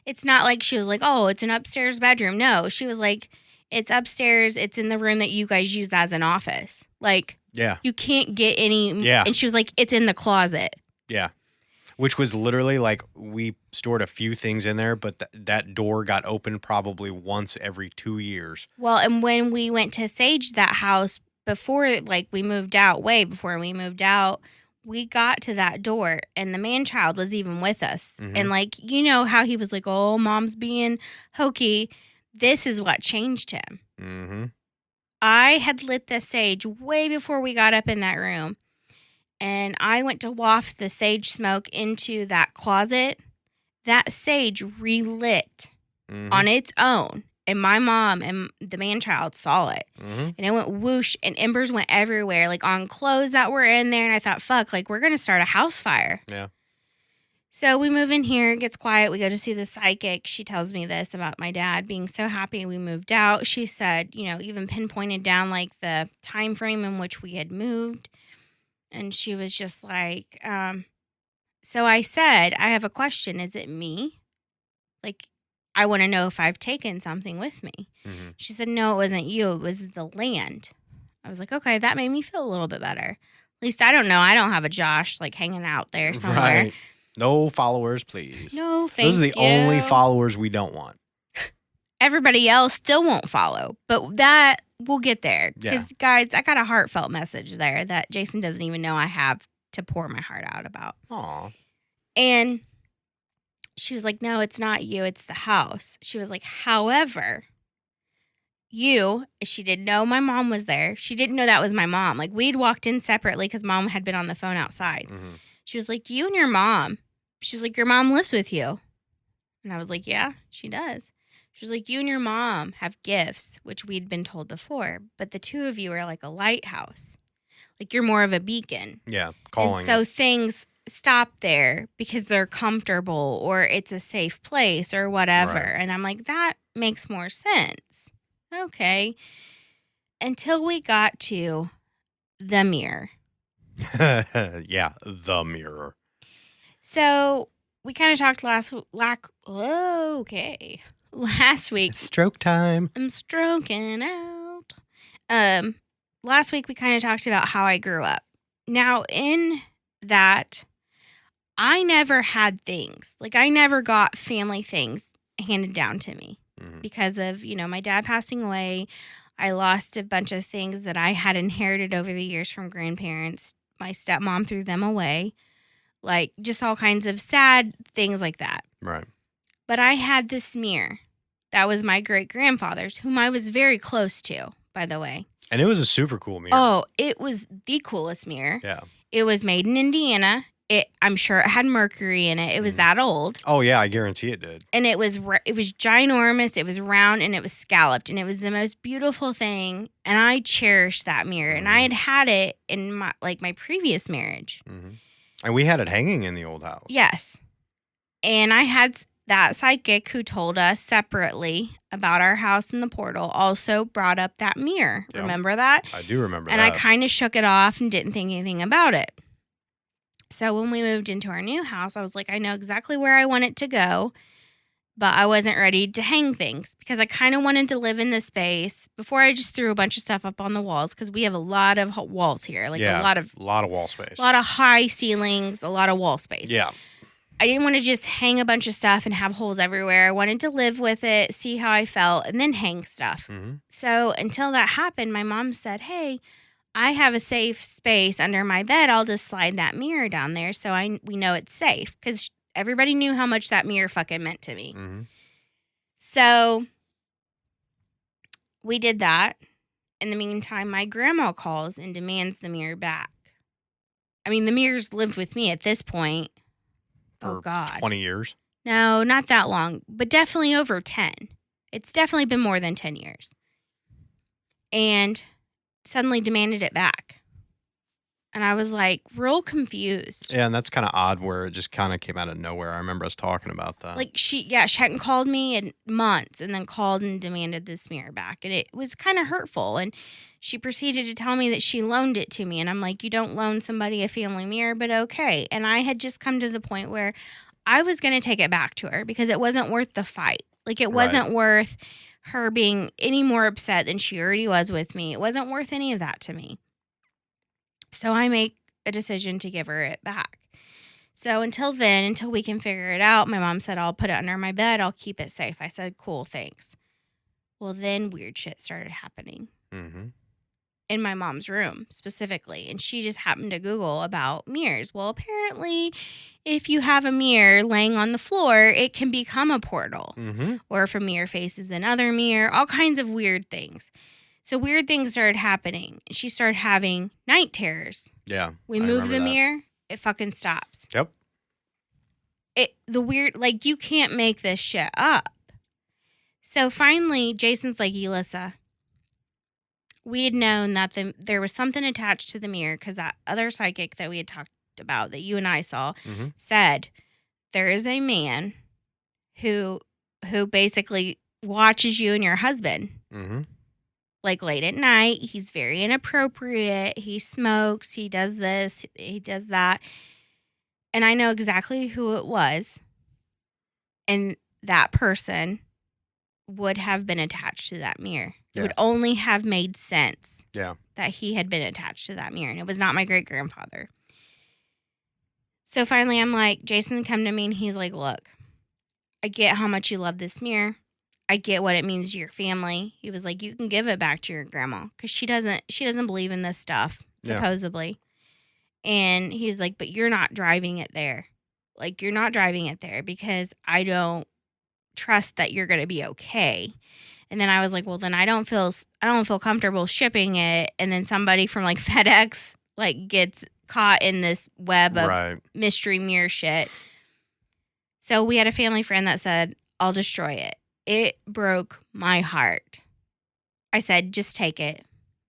B: it's not like she was like, oh, it's an upstairs bedroom. No, she was like, it's upstairs. It's in the room that you guys use as an office. Like, you can't get any. Yeah. And she was like, it's in the closet.
C: Yeah. Which was literally like we stored a few things in there, but that door got opened probably once every 2 years.
B: Well, and when we went to sage that house before, like we moved out, way before we moved out, we got to that door and the man-child was even with us. And like, you know how he was like, oh, mom's being hokey. This is what changed him. I had lit the sage way before we got up in that room. And I went to waft the sage smoke into that closet. That sage relit on its own. And my mom and the man-child saw it. And it went whoosh, and embers went everywhere, like on clothes that were in there. And I thought, fuck, like we're going to start a house fire.
C: Yeah.
B: So we move in here, it gets quiet. We go to see the psychic. She tells me this about my dad being so happy we moved out. She said, you know, even pinpointed down like the time frame in which we had moved. And she was just like, so I said, I have a question. Is it me? Like, I want to know if I've taken something with me. She said, no, it wasn't you. It was the land. I was like, okay, that made me feel a little bit better. At least I don't know. I don't have a Josh like hanging out there somewhere. Right.
C: No followers, please.
B: No, thank you.
C: Those are the only followers we don't want.
B: Everybody else still won't follow, but that we'll get there. Because, guys, I got a heartfelt message there that Jason doesn't even know I have to pour my heart out about.
C: Aw.
B: And she was like, no, it's not you. It's the house. She was like, however, she didn't know my mom was there. She didn't know that was my mom. Like, we'd walked in separately because mom had been on the phone outside. She was like, you and your mom. She was like, your mom lives with you. And I was like, yeah, she does. She was like, you and your mom have gifts, which we'd been told before, but the two of you are like a lighthouse. Like, you're more of a beacon.
C: Yeah, calling.
B: And so things stop there because they're comfortable or it's a safe place or whatever. Right. And I'm like, that makes more sense. Okay. Until we got to the mirror.
C: Yeah, the mirror.
B: So we kind of talked last week.
C: Stroke time.
B: I'm stroking out. Last week we kind of talked about how I grew up. Now in that, I never had things. Like, I never got family things handed down to me because of, you know, my dad passing away. I lost a bunch of things that I had inherited over the years from grandparents. My stepmom threw them away. Like, just all kinds of sad things like that.
C: Right.
B: But I had this mirror that was my great-grandfather's, whom I was very close to, by the way.
C: And it was a super cool mirror.
B: Oh, it was the coolest mirror.
C: Yeah.
B: It was made in Indiana. I'm sure it had mercury in it. It was that old.
C: Oh, yeah, I guarantee it did.
B: And it was ginormous. It was round, and it was scalloped. And it was the most beautiful thing. And I cherished that mirror. And I had it in my previous marriage.
C: And we had it hanging in the old house.
B: Yes. And I had that psychic who told us separately about our house in the portal also brought up that mirror. Yep. Remember that?
C: I do remember that.
B: And I kind of shook it off and didn't think anything about it. So when we moved into our new house, I was like, I know exactly where I want it to go, but I wasn't ready to hang things because I kind of wanted to live in this space before I just threw a bunch of stuff up on the walls because we have a lot of walls here. Like a lot of
C: wall space.
B: A lot of high ceilings, a lot of wall space.
C: Yeah.
B: I didn't want to just hang a bunch of stuff and have holes everywhere. I wanted to live with it, see how I felt, and then hang stuff. So until that happened, my mom said, hey, I have a safe space under my bed. I'll just slide that mirror down there so we know it's safe. Because everybody knew how much that mirror fucking meant to me. So we did that. In the meantime, my grandma calls and demands the mirror back. I mean, the mirror's lived with me at this point.
C: For 20 years?
B: No, not that long, but definitely over 10. It's definitely been more than 10 years. And suddenly demanded it back. And I was like real confused.
C: Yeah, and that's kind of odd where it just kind of came out of nowhere. I remember us talking about that.
B: Like she hadn't called me in months and then called and demanded this mirror back. And it was kind of hurtful. And she proceeded to tell me that she loaned it to me. And I'm like, you don't loan somebody a family mirror, but okay. And I had just come to the point where I was going to take it back to her because it wasn't worth the fight. Like it wasn't worth her being any more upset than she already was with me. It wasn't worth any of that to me. So I make a decision to give her it back. So until we can figure it out, my mom said, I'll put it under my bed. I'll keep it safe. I said, cool, thanks. Well, then weird shit started happening in my mom's room specifically. And she just happened to Google about mirrors. Well, apparently, if you have a mirror laying on the floor, it can become a portal. Or if a mirror faces another mirror, all kinds of weird things. So weird things started happening. She started having night terrors.
C: Yeah.
B: We move the mirror, it fucking stops.
C: Yep.
B: Like, you can't make this shit up. So finally, Jason's like, Elissa, we had known that there was something attached to the mirror because that other psychic that we had talked about that you and I saw said there is a man who basically watches you and your husband. Like late at night, he's very inappropriate. He smokes, he does this, he does that. And I know exactly who it was. And that person would have been attached to that mirror. It would only have made sense that he had been attached to that mirror. And it was not my great-grandfather. So finally, I'm like, Jason, come to me. And he's like, look, I get how much you love this mirror. I get what it means to your family. He was like, you can give it back to your grandma because she doesn't believe in this stuff, supposedly. And he's like, but you're not driving it there. Like, you're not driving it there because I don't trust that you're going to be okay. And then I was like, well, then I don't feel comfortable shipping it. And then somebody from like FedEx like gets caught in this web of mystery mirror shit. So we had a family friend that said, I'll destroy it. It broke my heart. I said, just take it.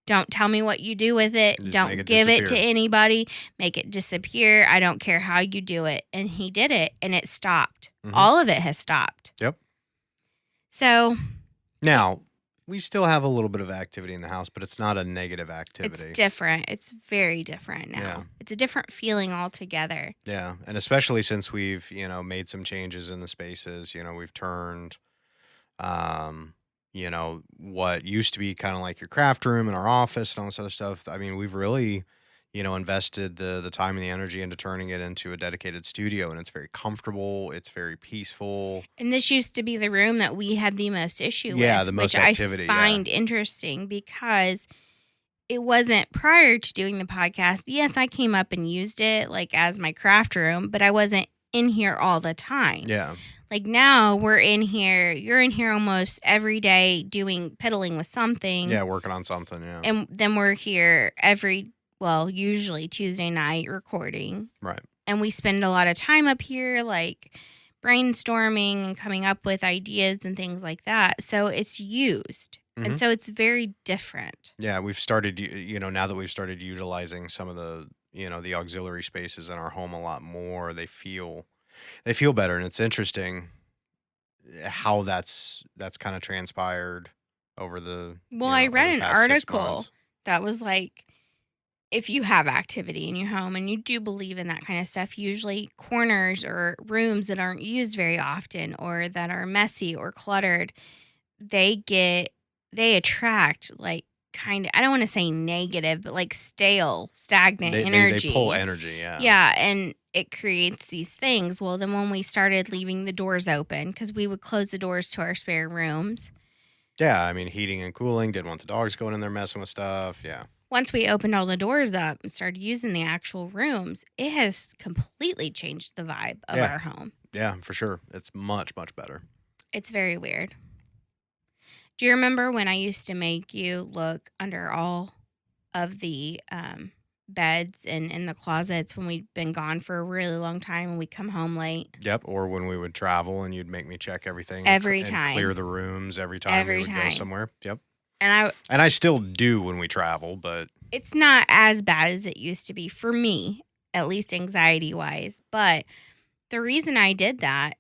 B: Don't tell me what you do with it. Don't give it to anybody. Make it disappear. I don't care how you do it. And he did it, and it stopped. All of it has stopped.
C: Yep.
B: So
C: now, we still have a little bit of activity in the house, but it's not a negative activity.
B: It's different. It's very different now. Yeah. It's a different feeling altogether.
C: Yeah, and especially since we've, made some changes in the spaces. We've turned... what used to be kind of like your craft room in our office and all this other stuff. I mean, we've really, invested the time and the energy into turning it into a dedicated studio, and it's very comfortable. It's very peaceful.
B: And this used to be the room that we had the most issue with.
C: Yeah, the most activity.
B: Which I find interesting because it wasn't prior to doing the podcast. Yes, I came up and used it like as my craft room, but I wasn't in here all the time.
C: Yeah.
B: Like now we're in here, you're in here almost every day piddling with something.
C: Yeah, working on something, yeah.
B: And then we're here usually Tuesday night recording.
C: Right.
B: And we spend a lot of time up here like brainstorming and coming up with ideas and things like that. So it's used. And so it's very different.
C: Yeah, we've started, now that we've started utilizing some of the, the auxiliary spaces in our home a lot more, they feel better, and it's interesting how that's kind of transpired over the.
B: Well, I read an article that was like, if you have activity in your home and you do believe in that kind of stuff, usually corners or rooms that aren't used very often or that are messy or cluttered, they attract like kind of, I don't want to say negative, but like stale, stagnant energy.
C: They pull energy, yeah.
B: Yeah, and it creates these things. Well, then when we started leaving the doors open, because we would close the doors to our spare rooms.
C: Yeah, I mean, heating and cooling, didn't want the dogs going in there messing with stuff, yeah.
B: Once we opened all the doors up and started using the actual rooms, it has completely changed the vibe of our home.
C: Yeah, for sure. It's much, much better.
B: It's very weird. Do you remember when I used to make you look under all of the beds and in the closets when we'd been gone for a really long time and we'd come home late?
C: Yep, or when we would travel and you'd make me check everything.
B: Every
C: and
B: time.
C: Clear the rooms every time we would go somewhere. Yep.
B: And
C: I still do when we travel, but
B: it's not as bad as it used to be for me, at least anxiety-wise. But the reason I did that,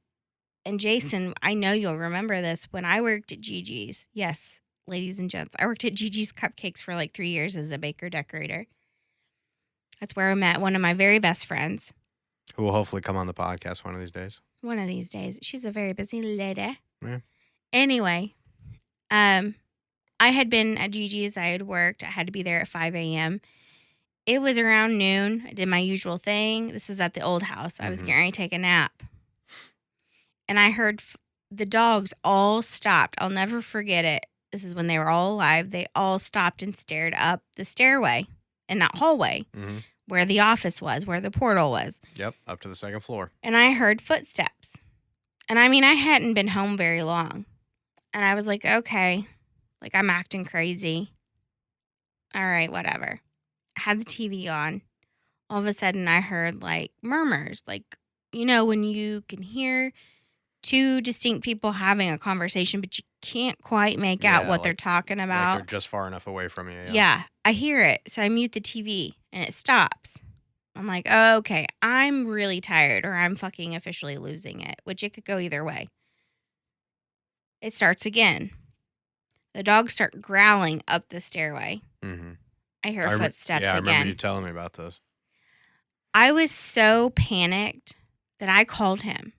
B: and Jason, I know you'll remember this, when I worked at Gigi's. Yes, ladies and gents, I worked at Gigi's Cupcakes for like 3 years as a baker decorator. That's where I met one of my very best friends.
C: Who will hopefully come on the podcast one of these days.
B: One of these days. She's a very busy lady.
C: Yeah.
B: Anyway, I had been at Gigi's. I had worked. I had to be there at 5 a.m. It was around noon. I did my usual thing. This was at the old house. I was getting ready to take a nap. And I heard the dogs all stopped. I'll never forget it. This is when they were all alive. They all stopped and stared up the stairway in that hallway where the office was, where the portal was.
C: Yep, up to the second floor.
B: And I heard footsteps. And I mean, I hadn't been home very long. And I was like, okay, like I'm acting crazy. All right, whatever. I had the TV on. All of a sudden, I heard like murmurs. Like, you know, when you can hear two distinct people having a conversation, but you can't quite make out what they're talking about.
C: Like they're just far enough away from you.
B: Yeah, I hear it. So I mute the TV and it stops. I'm like, oh, okay, I'm really tired or I'm fucking officially losing it, which it could go either way. It starts again. The dogs start growling up the stairway. I hear footsteps again.
C: Yeah, I remember you telling me about this.
B: I was so panicked that I called him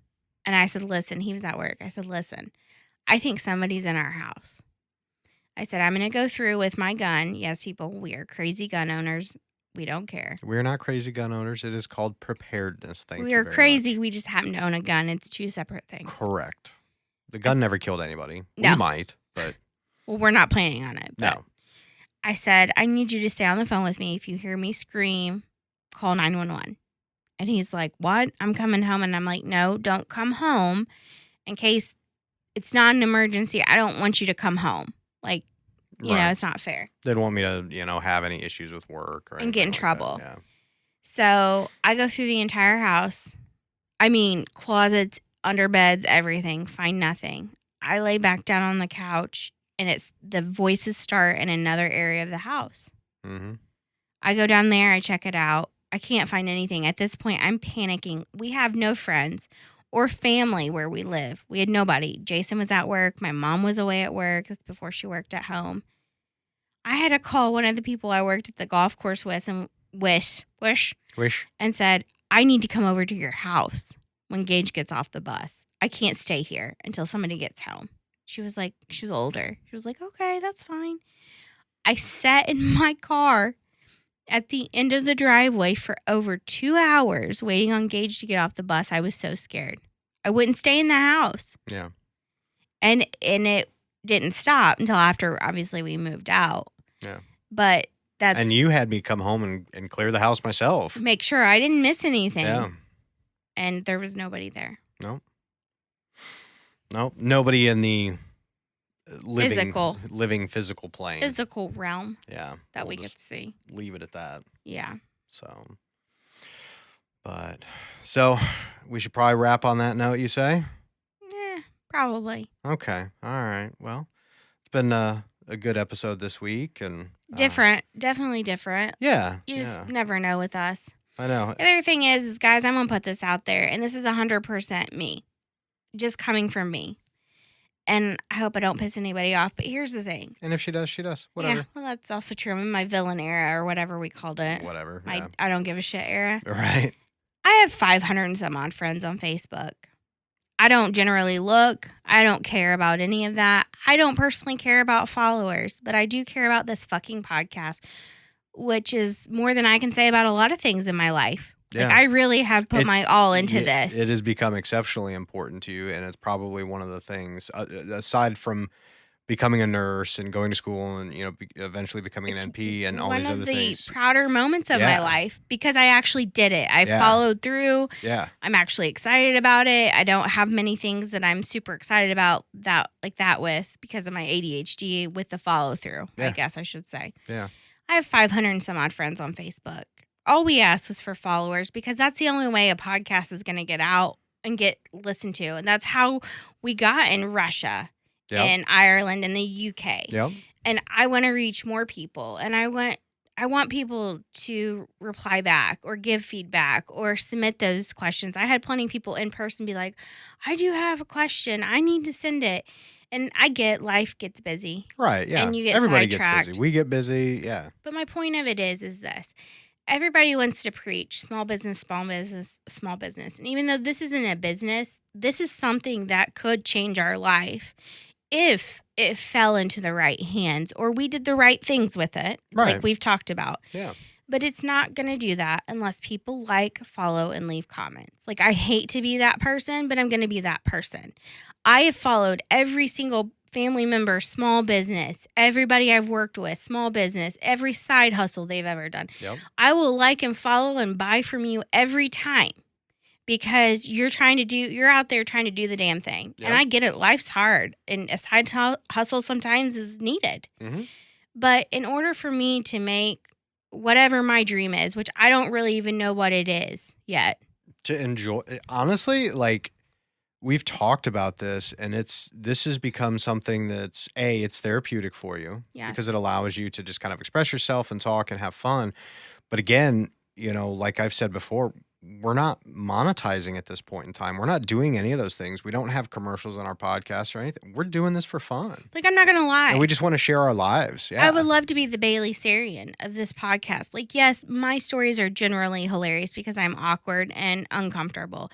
B: and I said, listen, he was at work. I said, listen, I think somebody's in our house. I said, I'm going to go through with my gun. Yes, people, we are crazy gun owners. We don't care.
C: We're not crazy gun owners. It is called preparedness. Thank you
B: very
C: very
B: crazy.
C: much.
B: We just happen to own a gun. It's two separate things.
C: Correct. The gun never killed anybody.
B: No.
C: We might, but...
B: Well, we're not planning on it.
C: No.
B: I said, I need you to stay on the phone with me. If you hear me scream, call 911. And he's like, what? I'm coming home. And I'm like, no, don't come home. In case it's not an emergency, I don't want you to come home. Like, you know, it's not fair.
C: They don't want me to, have any issues with work or
B: and get in
C: like
B: trouble.
C: That. Yeah.
B: So I go through the entire house. I mean, closets, under beds, everything. Find nothing. I lay back down on the couch and it's the voices start in another area of the house. I go down there. I check it out. I can't find anything. At this point, I'm panicking. We have no friends or family where we live. We had nobody. Jason was at work. My mom was away at work. That's before she worked at home. I had to call one of the people I worked at the golf course with and wish and said, I need to come over to your house when Gage gets off the bus. I can't stay here until somebody gets home. She was older. She was like, okay, that's fine. I sat in my car at the end of the driveway for over 2 hours waiting on Gage to get off the bus. I was so scared. I wouldn't stay in the house.
C: Yeah.
B: And it didn't stop until after, obviously, we moved out.
C: Yeah.
B: But that's...
C: And you had me come home and clear the house myself.
B: Make sure I didn't miss anything.
C: Yeah.
B: And there was nobody there.
C: Nope. Nobody in the living physical plane.
B: Physical realm.
C: Yeah.
B: That we get to see.
C: Leave it at that.
B: Yeah.
C: So we should probably wrap on that note, you say?
B: Probably.
C: Okay. All right. Well, it's been a good episode this week and
B: different. Definitely different.
C: Yeah.
B: You just never know with us.
C: I know.
B: The other thing is guys, I'm going to put this out there, and this is 100% me. Just coming from me. And I hope I don't piss anybody off, but here's the thing.
C: And if she does, she does. Whatever.
B: Yeah, well, that's also true. I'm in my villain era or whatever we called it.
C: Whatever.
B: I don't give a shit era.
C: Right.
B: I have 500 and some odd friends on Facebook. I don't generally look. I don't care about any of that. I don't personally care about followers, but I do care about this fucking podcast, which is more than I can say about a lot of things in my life. Yeah. Like, I really have put my all into this.
C: It has become exceptionally important to you, and it's probably one of the things, aside from becoming a nurse and going to school and, eventually becoming an NP and all these other things. One of
B: the prouder moments of my life because I actually did it. I followed through.
C: Yeah.
B: I'm actually excited about it. I don't have many things that I'm super excited about that with because of my ADHD with the follow through, I guess I should say.
C: Yeah.
B: I have 500 and some odd friends on Facebook. All we asked was for followers because that's the only way a podcast is going to get out and get listened to. And that's how we got in Russia, in Ireland, and the UK.
C: Yep.
B: And I want to reach more people, and I want people to reply back or give feedback or submit those questions. I had plenty of people in person be like, I do have a question. I need to send it. And I get life gets busy.
C: Right, yeah.
B: And you get
C: Everybody
B: sidetracked.
C: gets busy. We get busy, yeah.
B: But my point of it is this. Everybody wants to preach small business, small business, small business. And even though this isn't a business, this is something that could change our life if it fell into the right hands or we did the right things with it,
C: right.
B: like we've talked about.
C: Yeah.
B: But it's not going to do that unless people like, follow, and leave comments. Like, I hate to be that person, but I'm going to be that person. I have followed every single family member, small business, everybody I've worked with, small business, every side hustle they've ever done.
C: Yep.
B: I will like and follow and buy from you every time because you're out there trying to do the damn thing. Yep. And I get it. Life's hard and a side hustle sometimes is needed.
C: Mm-hmm.
B: But in order for me to make whatever my dream is, which I don't really even know what it is yet.
C: To enjoy, honestly, like we've talked about this and this has become something that's it's therapeutic for you because it allows you to just kind of express yourself and talk and have fun. But again, like I've said before, we're not monetizing at this point in time. We're not doing any of those things. We don't have commercials on our podcast or anything. We're doing this for fun.
B: Like, I'm not going to lie.
C: And we just want to share our lives. Yeah.
B: I would love to be the Bailey Sarian of this podcast. Like, yes, my stories are generally hilarious because I'm awkward and uncomfortable.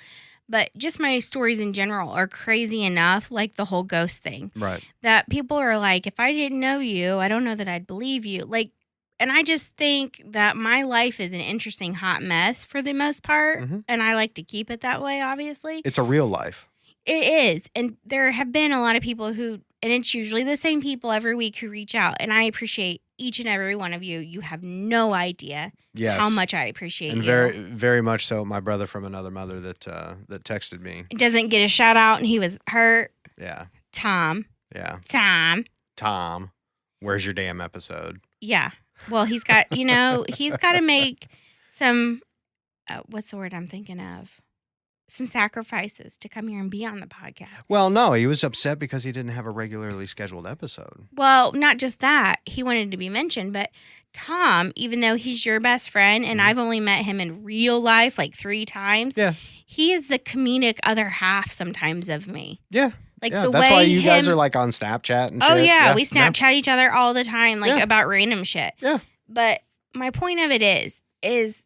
B: But just my stories in general are crazy enough, like the whole ghost thing.
C: Right.
B: That people are like, if I didn't know you, I don't know that I'd believe you. Like, and I just think that my life is an interesting hot mess for the most part. Mm-hmm. And I like to keep it that way, obviously.
C: It's a real life.
B: It is. And there have been a lot of people who, and it's usually the same people every week who reach out. And I appreciate each and every one of you. You have no idea how much I appreciate you.
C: And very, very much so. My brother from another mother that texted me.
B: It doesn't get a shout out and he was hurt.
C: Yeah.
B: Tom.
C: Yeah.
B: Tom.
C: Where's your damn episode?
B: Yeah. Well, he's got, he's got to make some, what's the word I'm thinking of? Some sacrifices to come here and be on the podcast.
C: Well, no, he was upset because he didn't have a regularly scheduled episode.
B: Well, not just that. He wanted to be mentioned, but Tom, even though he's your best friend and I've only met him in real life like 3 times, he is the comedic other half sometimes of me.
C: Yeah.
B: Like
C: that's why you guys are like on Snapchat and shit.
B: Oh, yeah. We Snapchat each other all the time, like about random shit.
C: Yeah.
B: But my point of it is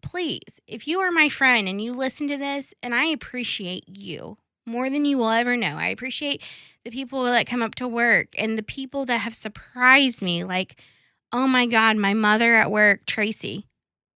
B: please, if you are my friend and you listen to this, and I appreciate you more than you will ever know. I appreciate the people that come up to work and the people that have surprised me. Like, oh my God, my mother at work, Tracy,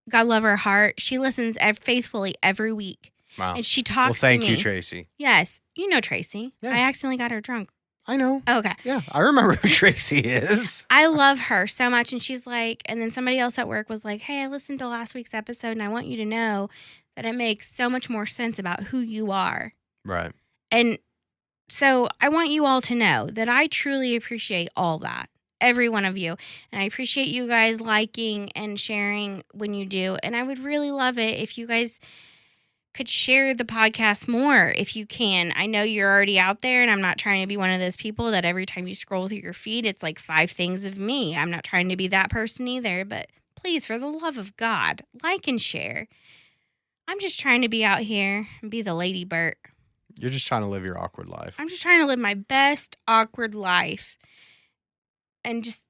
B: God love her heart. She listens faithfully every week.
C: Wow.
B: And she talks
C: to me. Well, thank
B: you,
C: Tracy.
B: Yes. You know Tracy. Yeah. I accidentally got her drunk.
C: I know.
B: Okay.
C: Yeah, I remember who Tracy is.
B: I love her so much. And she's like, and then somebody else at work was like, hey, I listened to last week's episode and I want you to know that it makes so much more sense about who you are.
C: Right.
B: And so I want you all to know that I truly appreciate all that. Every one of you. And I appreciate you guys liking and sharing when you do. And I would really love it if you guys could share the podcast more if you can. I know you're already out there and I'm not trying to be one of those people that every time you scroll through your feed, it's like 5 things of me. I'm not trying to be that person either, but please, for the love of God, like and share. I'm just trying to be out here and be the Lady Burt.
C: You're just trying to live your awkward life.
B: I'm just trying to live my best awkward life and just,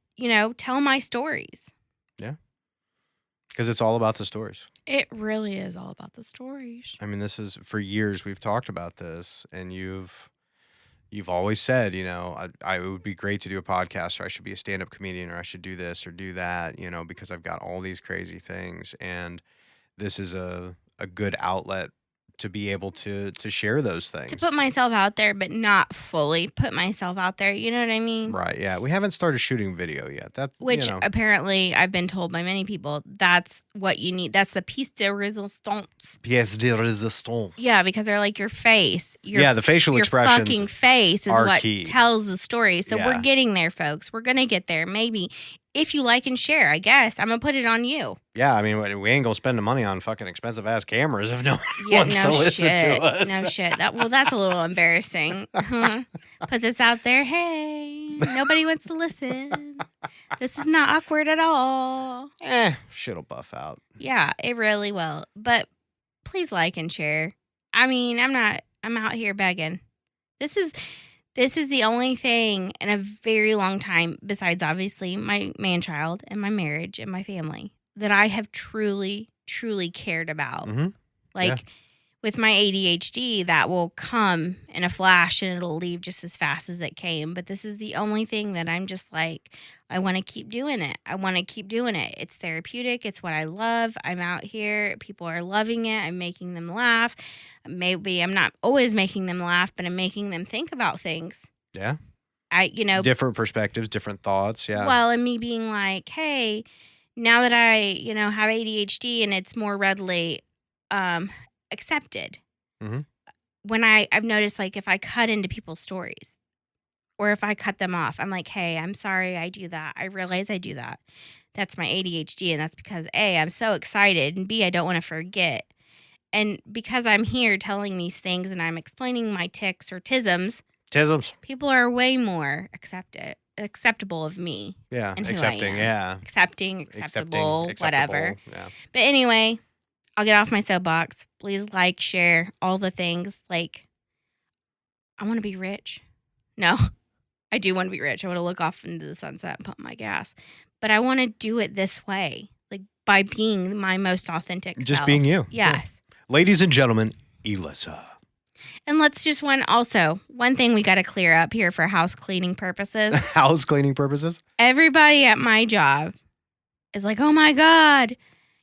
B: tell my stories.
C: Yeah. Because it's all about the stories.
B: It really is all about the stories.
C: I mean, this is, for years we've talked about this, and you've always said, it would be great to do a podcast, or I should be a stand-up comedian, or I should do this or do that, because I've got all these crazy things, and this is a good outlet to be able to share those things.
B: To put myself out there, but not fully put myself out there. You know what I mean?
C: Right, yeah. We haven't started shooting video yet.
B: Which apparently I've been told by many people, that's what you need. That's the piece de resistance.
C: Pièce de résistance.
B: Yeah, because they're like your face.
C: The facial expressions.
B: Your fucking face is what
C: key.
B: Tells the story. So we're getting there, folks. We're going to get there. Maybe. If you like and share, I guess. I'm going to put it on you.
C: Yeah, I mean, we ain't going to spend the money on fucking expensive-ass cameras if no one wants to listen to us.
B: No shit. That's a little embarrassing. Put this out there. Hey. Nobody wants to listen. This is not awkward at all.
C: Shit'll buff out.
B: Yeah, it really will. But please like and share. I mean, I'm out here begging. This is the only thing in a very long time, besides obviously my man-child and my marriage and my family, that I have truly, truly cared about.
C: Mm-hmm.
B: Like with my ADHD, that will come in a flash and it'll leave just as fast as it came. But this is the only thing that I'm just like, I want to keep doing it. I want to keep doing it. It's therapeutic. It's what I love. I'm out here. People are loving it. I'm making them laugh. Maybe I'm not always making them laugh, but I'm making them think about things.
C: Yeah.
B: Different
C: perspectives, different thoughts. Yeah.
B: Well, and me being like, hey, now that I, have ADHD and it's more readily accepted.
C: Mm-hmm.
B: When I've noticed, like, if I cut into people's stories or if I cut them off, I'm like, hey, I'm sorry I do that. I realize I do that. That's my ADHD. And that's because A, I'm so excited, and B, I don't want to forget. And because I'm here telling these things and I'm explaining my tics or tisms, people are way more acceptable of me.
C: Yeah.
B: And
C: Accepting. Yeah.
B: Acceptable, whatever.
C: Yeah.
B: But anyway, I'll get off my soapbox. Please like, share, all the things. Like, I want to be rich. No, I do want to be rich. I want to look off into the sunset and pump my gas. But I want to do it this way, like by being my most authentic self.
C: Just being you.
B: Yes.
C: Yeah. Ladies and gentlemen, Elissa.
B: And let's just one thing we got to clear up here for house cleaning purposes.
C: House cleaning purposes?
B: Everybody at my job is like, oh my God,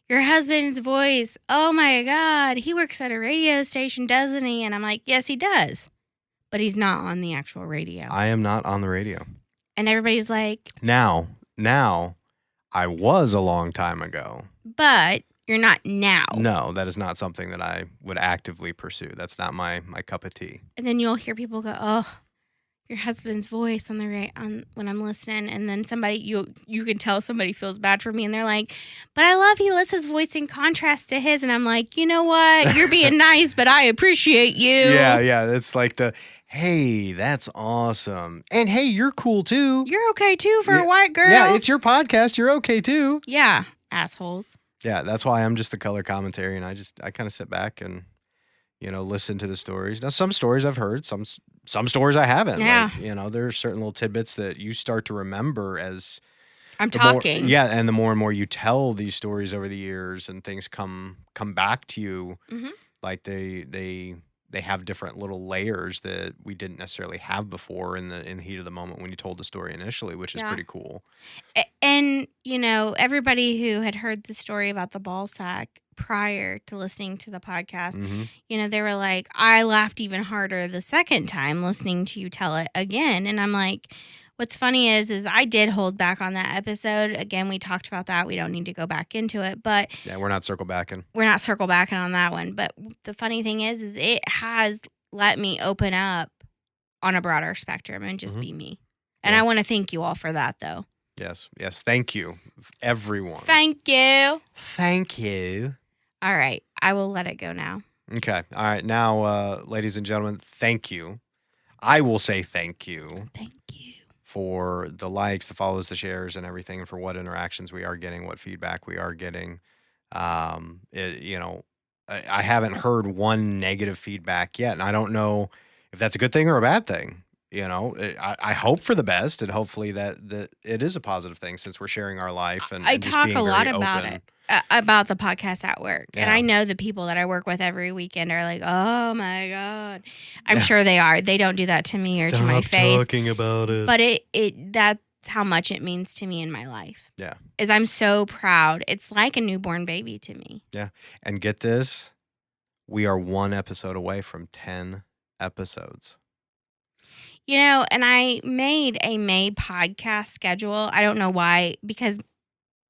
B: your husband's voice. Oh my God, he works at a radio station, doesn't he? And I'm like, yes, he does. But he's not on the actual radio.
C: I am not on the radio.
B: And everybody's like,
C: Now, I was a long time ago.
B: But you're not now.
C: No, that is not something that I would actively pursue. That's not my cup of tea.
B: And then you'll hear people go, oh, your husband's voice on when I'm listening. And then somebody, you can tell somebody feels bad for me. And they're like, but I love Elissa's voice in contrast to his. And I'm like, you know what? You're being nice, but I appreciate you.
C: Yeah. It's like hey, that's awesome. And hey, you're cool too.
B: You're okay too for a white girl.
C: Yeah, it's your podcast. You're okay too.
B: Yeah, assholes.
C: Yeah, that's why I'm just the color commentary, and I kind of sit back and listen to the stories. Now, some stories I've heard, some stories I haven't.
B: Yeah.
C: Like, there are certain little tidbits that you start to remember as
B: I'm talking.
C: And the more and more you tell these stories over the years, and things come back to you,
B: mm-hmm.
C: like they have different little layers that we didn't necessarily have before in the heat of the moment when you told the story initially, which is pretty cool.
B: And, everybody who had heard the story about the ball sack prior to listening to the podcast,
C: mm-hmm.
B: They were like, I laughed even harder the second time listening to you tell it again. And I'm like, what's funny is I did hold back on that episode. Again, we talked about that. We don't need to go back into it, but
C: yeah, we're not circle backing.
B: We're not circle backing on that one. But the funny thing is it has let me open up on a broader spectrum and just
C: mm-hmm.
B: be me. And I want to thank you all for that, though.
C: Yes. Thank you, everyone.
B: Thank you.
C: Thank you.
B: All right. I will let it go now.
C: Okay. All right. Now, ladies and gentlemen, thank you. I will say thank you.
B: Thank you.
C: For the likes, the follows, the shares, and everything, and for what interactions we are getting, what feedback we are getting. I haven't heard one negative feedback yet, and I don't know if that's a good thing or a bad thing. I hope for the best, and hopefully that it is a positive thing since we're sharing our life. And
B: I
C: just
B: talk
C: being
B: a lot
C: very
B: about
C: open.
B: it. About the podcast at work.
C: Yeah.
B: And I know the people that I work with every weekend are like, oh my God. I'm sure they are. They don't do that to me or to my face.
C: Stop talking about it.
B: But that's how much it means to me in my life.
C: Yeah.
B: Is I'm so proud. It's like a newborn baby to me.
C: Yeah. And get this, we are one episode away from 10 episodes.
B: And I made a May podcast schedule. I don't know why, because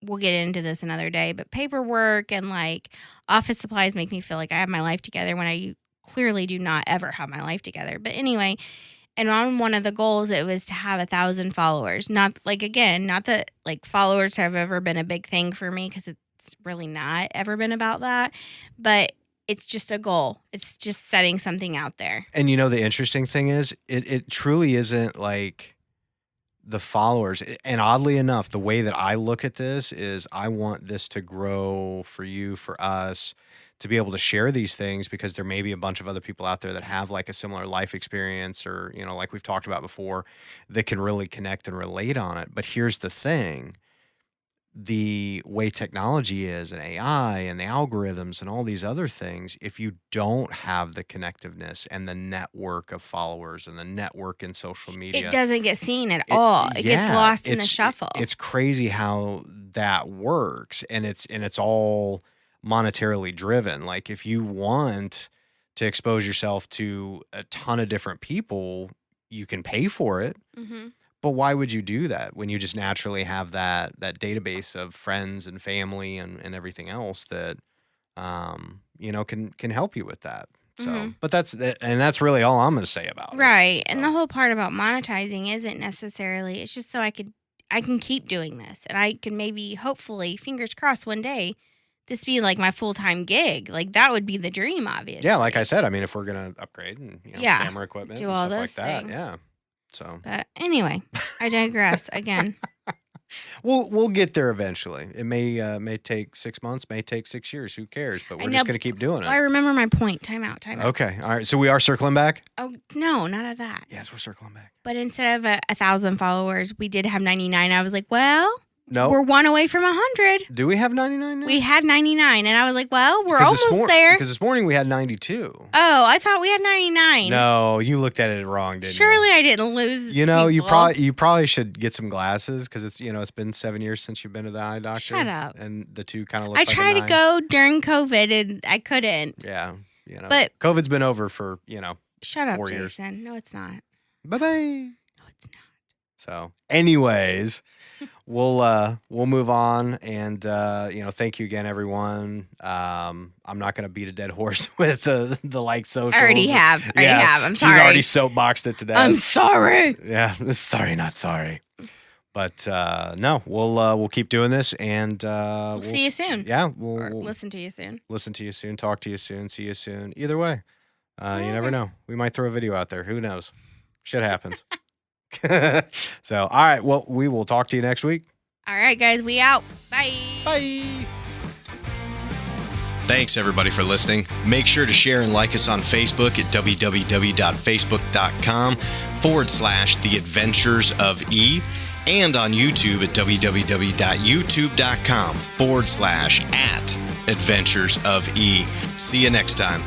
B: we'll get into this another day, but paperwork and like office supplies make me feel like I have my life together when I clearly do not ever have my life together. But anyway, and on one of the goals, it was to have 1,000 followers. Not that like followers have ever been a big thing for me, because it's really not ever been about that, but it's just a goal. It's just setting something out there.
C: And the interesting thing is it truly isn't like the followers. And oddly enough, the way that I look at this is I want this to grow for you, for us, to be able to share these things, because there may be a bunch of other people out there that have like a similar life experience, or, like we've talked about before, that can really connect and relate on it. But here's the thing. The way technology is, and AI and the algorithms and all these other things, if you don't have the connectiveness and the network of followers and the network in social media,
B: it doesn't get seen at all. It gets lost in the shuffle.
C: It's crazy how that works, and it's all monetarily driven. Like, if you want to expose yourself to a ton of different people, you can pay for it.
B: Mm-hmm.
C: But why would you do that when you just naturally have that database of friends and family and everything else that can help you with that? So, but that's really all I'm going to say about it.
B: Right. So. And the whole part about monetizing isn't necessarily, it's just so I can keep doing this, and I can maybe, hopefully, fingers crossed, one day this be like my full-time gig. Like, that would be the dream, obviously.
C: Yeah, like I said, I mean, if we're going to upgrade and camera equipment
B: do
C: and
B: all
C: stuff
B: those
C: like
B: things.
C: that, yeah. So,
B: but anyway, I digress again.
C: We'll get there eventually. It may take 6 months, may take 6 years. Who cares? But we're just going to keep doing it.
B: I remember my point. Time out.
C: Okay. All right. So we are circling back?
B: Oh, no, not of that.
C: Yes, we're circling back.
B: But instead of 1,000 followers, we did have 99. I was like, well,
C: no,
B: we're one away from 100.
C: Do we have 99 now?
B: We had 99, and I was like, well, we're almost there.
C: Because this morning we had 92.
B: Oh, I thought we had 99.
C: No, you looked at it wrong, didn't
B: Surely I didn't lose.
C: You probably should get some glasses, because it's been 7 years since you've been to the eye doctor.
B: Shut up.
C: And the two kind of look.
B: I tried to go during COVID, and I couldn't.
C: Yeah,
B: but
C: COVID's been over for
B: shut up,
C: 4
B: Jason.
C: years.
B: No, it's not.
C: Bye bye.
B: No, it's not.
C: So, anyways, we'll move on, and thank you again, everyone. I'm not going to beat a dead horse with the like socials.
B: I already have. I'm sorry.
C: She's already soapboxed it today.
B: I'm sorry.
C: Yeah, sorry, not sorry. But no, we'll keep doing this, and we'll
B: see you soon.
C: Yeah,
B: we'll listen to you soon.
C: Listen to you soon. Talk to you soon. See you soon. Either way, you never know. We might throw a video out there. Who knows? Shit happens. So, all right. Well, we will talk to you next week.
B: All right, guys. We out. Bye.
C: Bye.
A: Thanks, everybody, for listening. Make sure to share and like us on Facebook at www.facebook.com/The Adventures of E, and on YouTube at www.youtube.com/@Adventures of E. See you next time.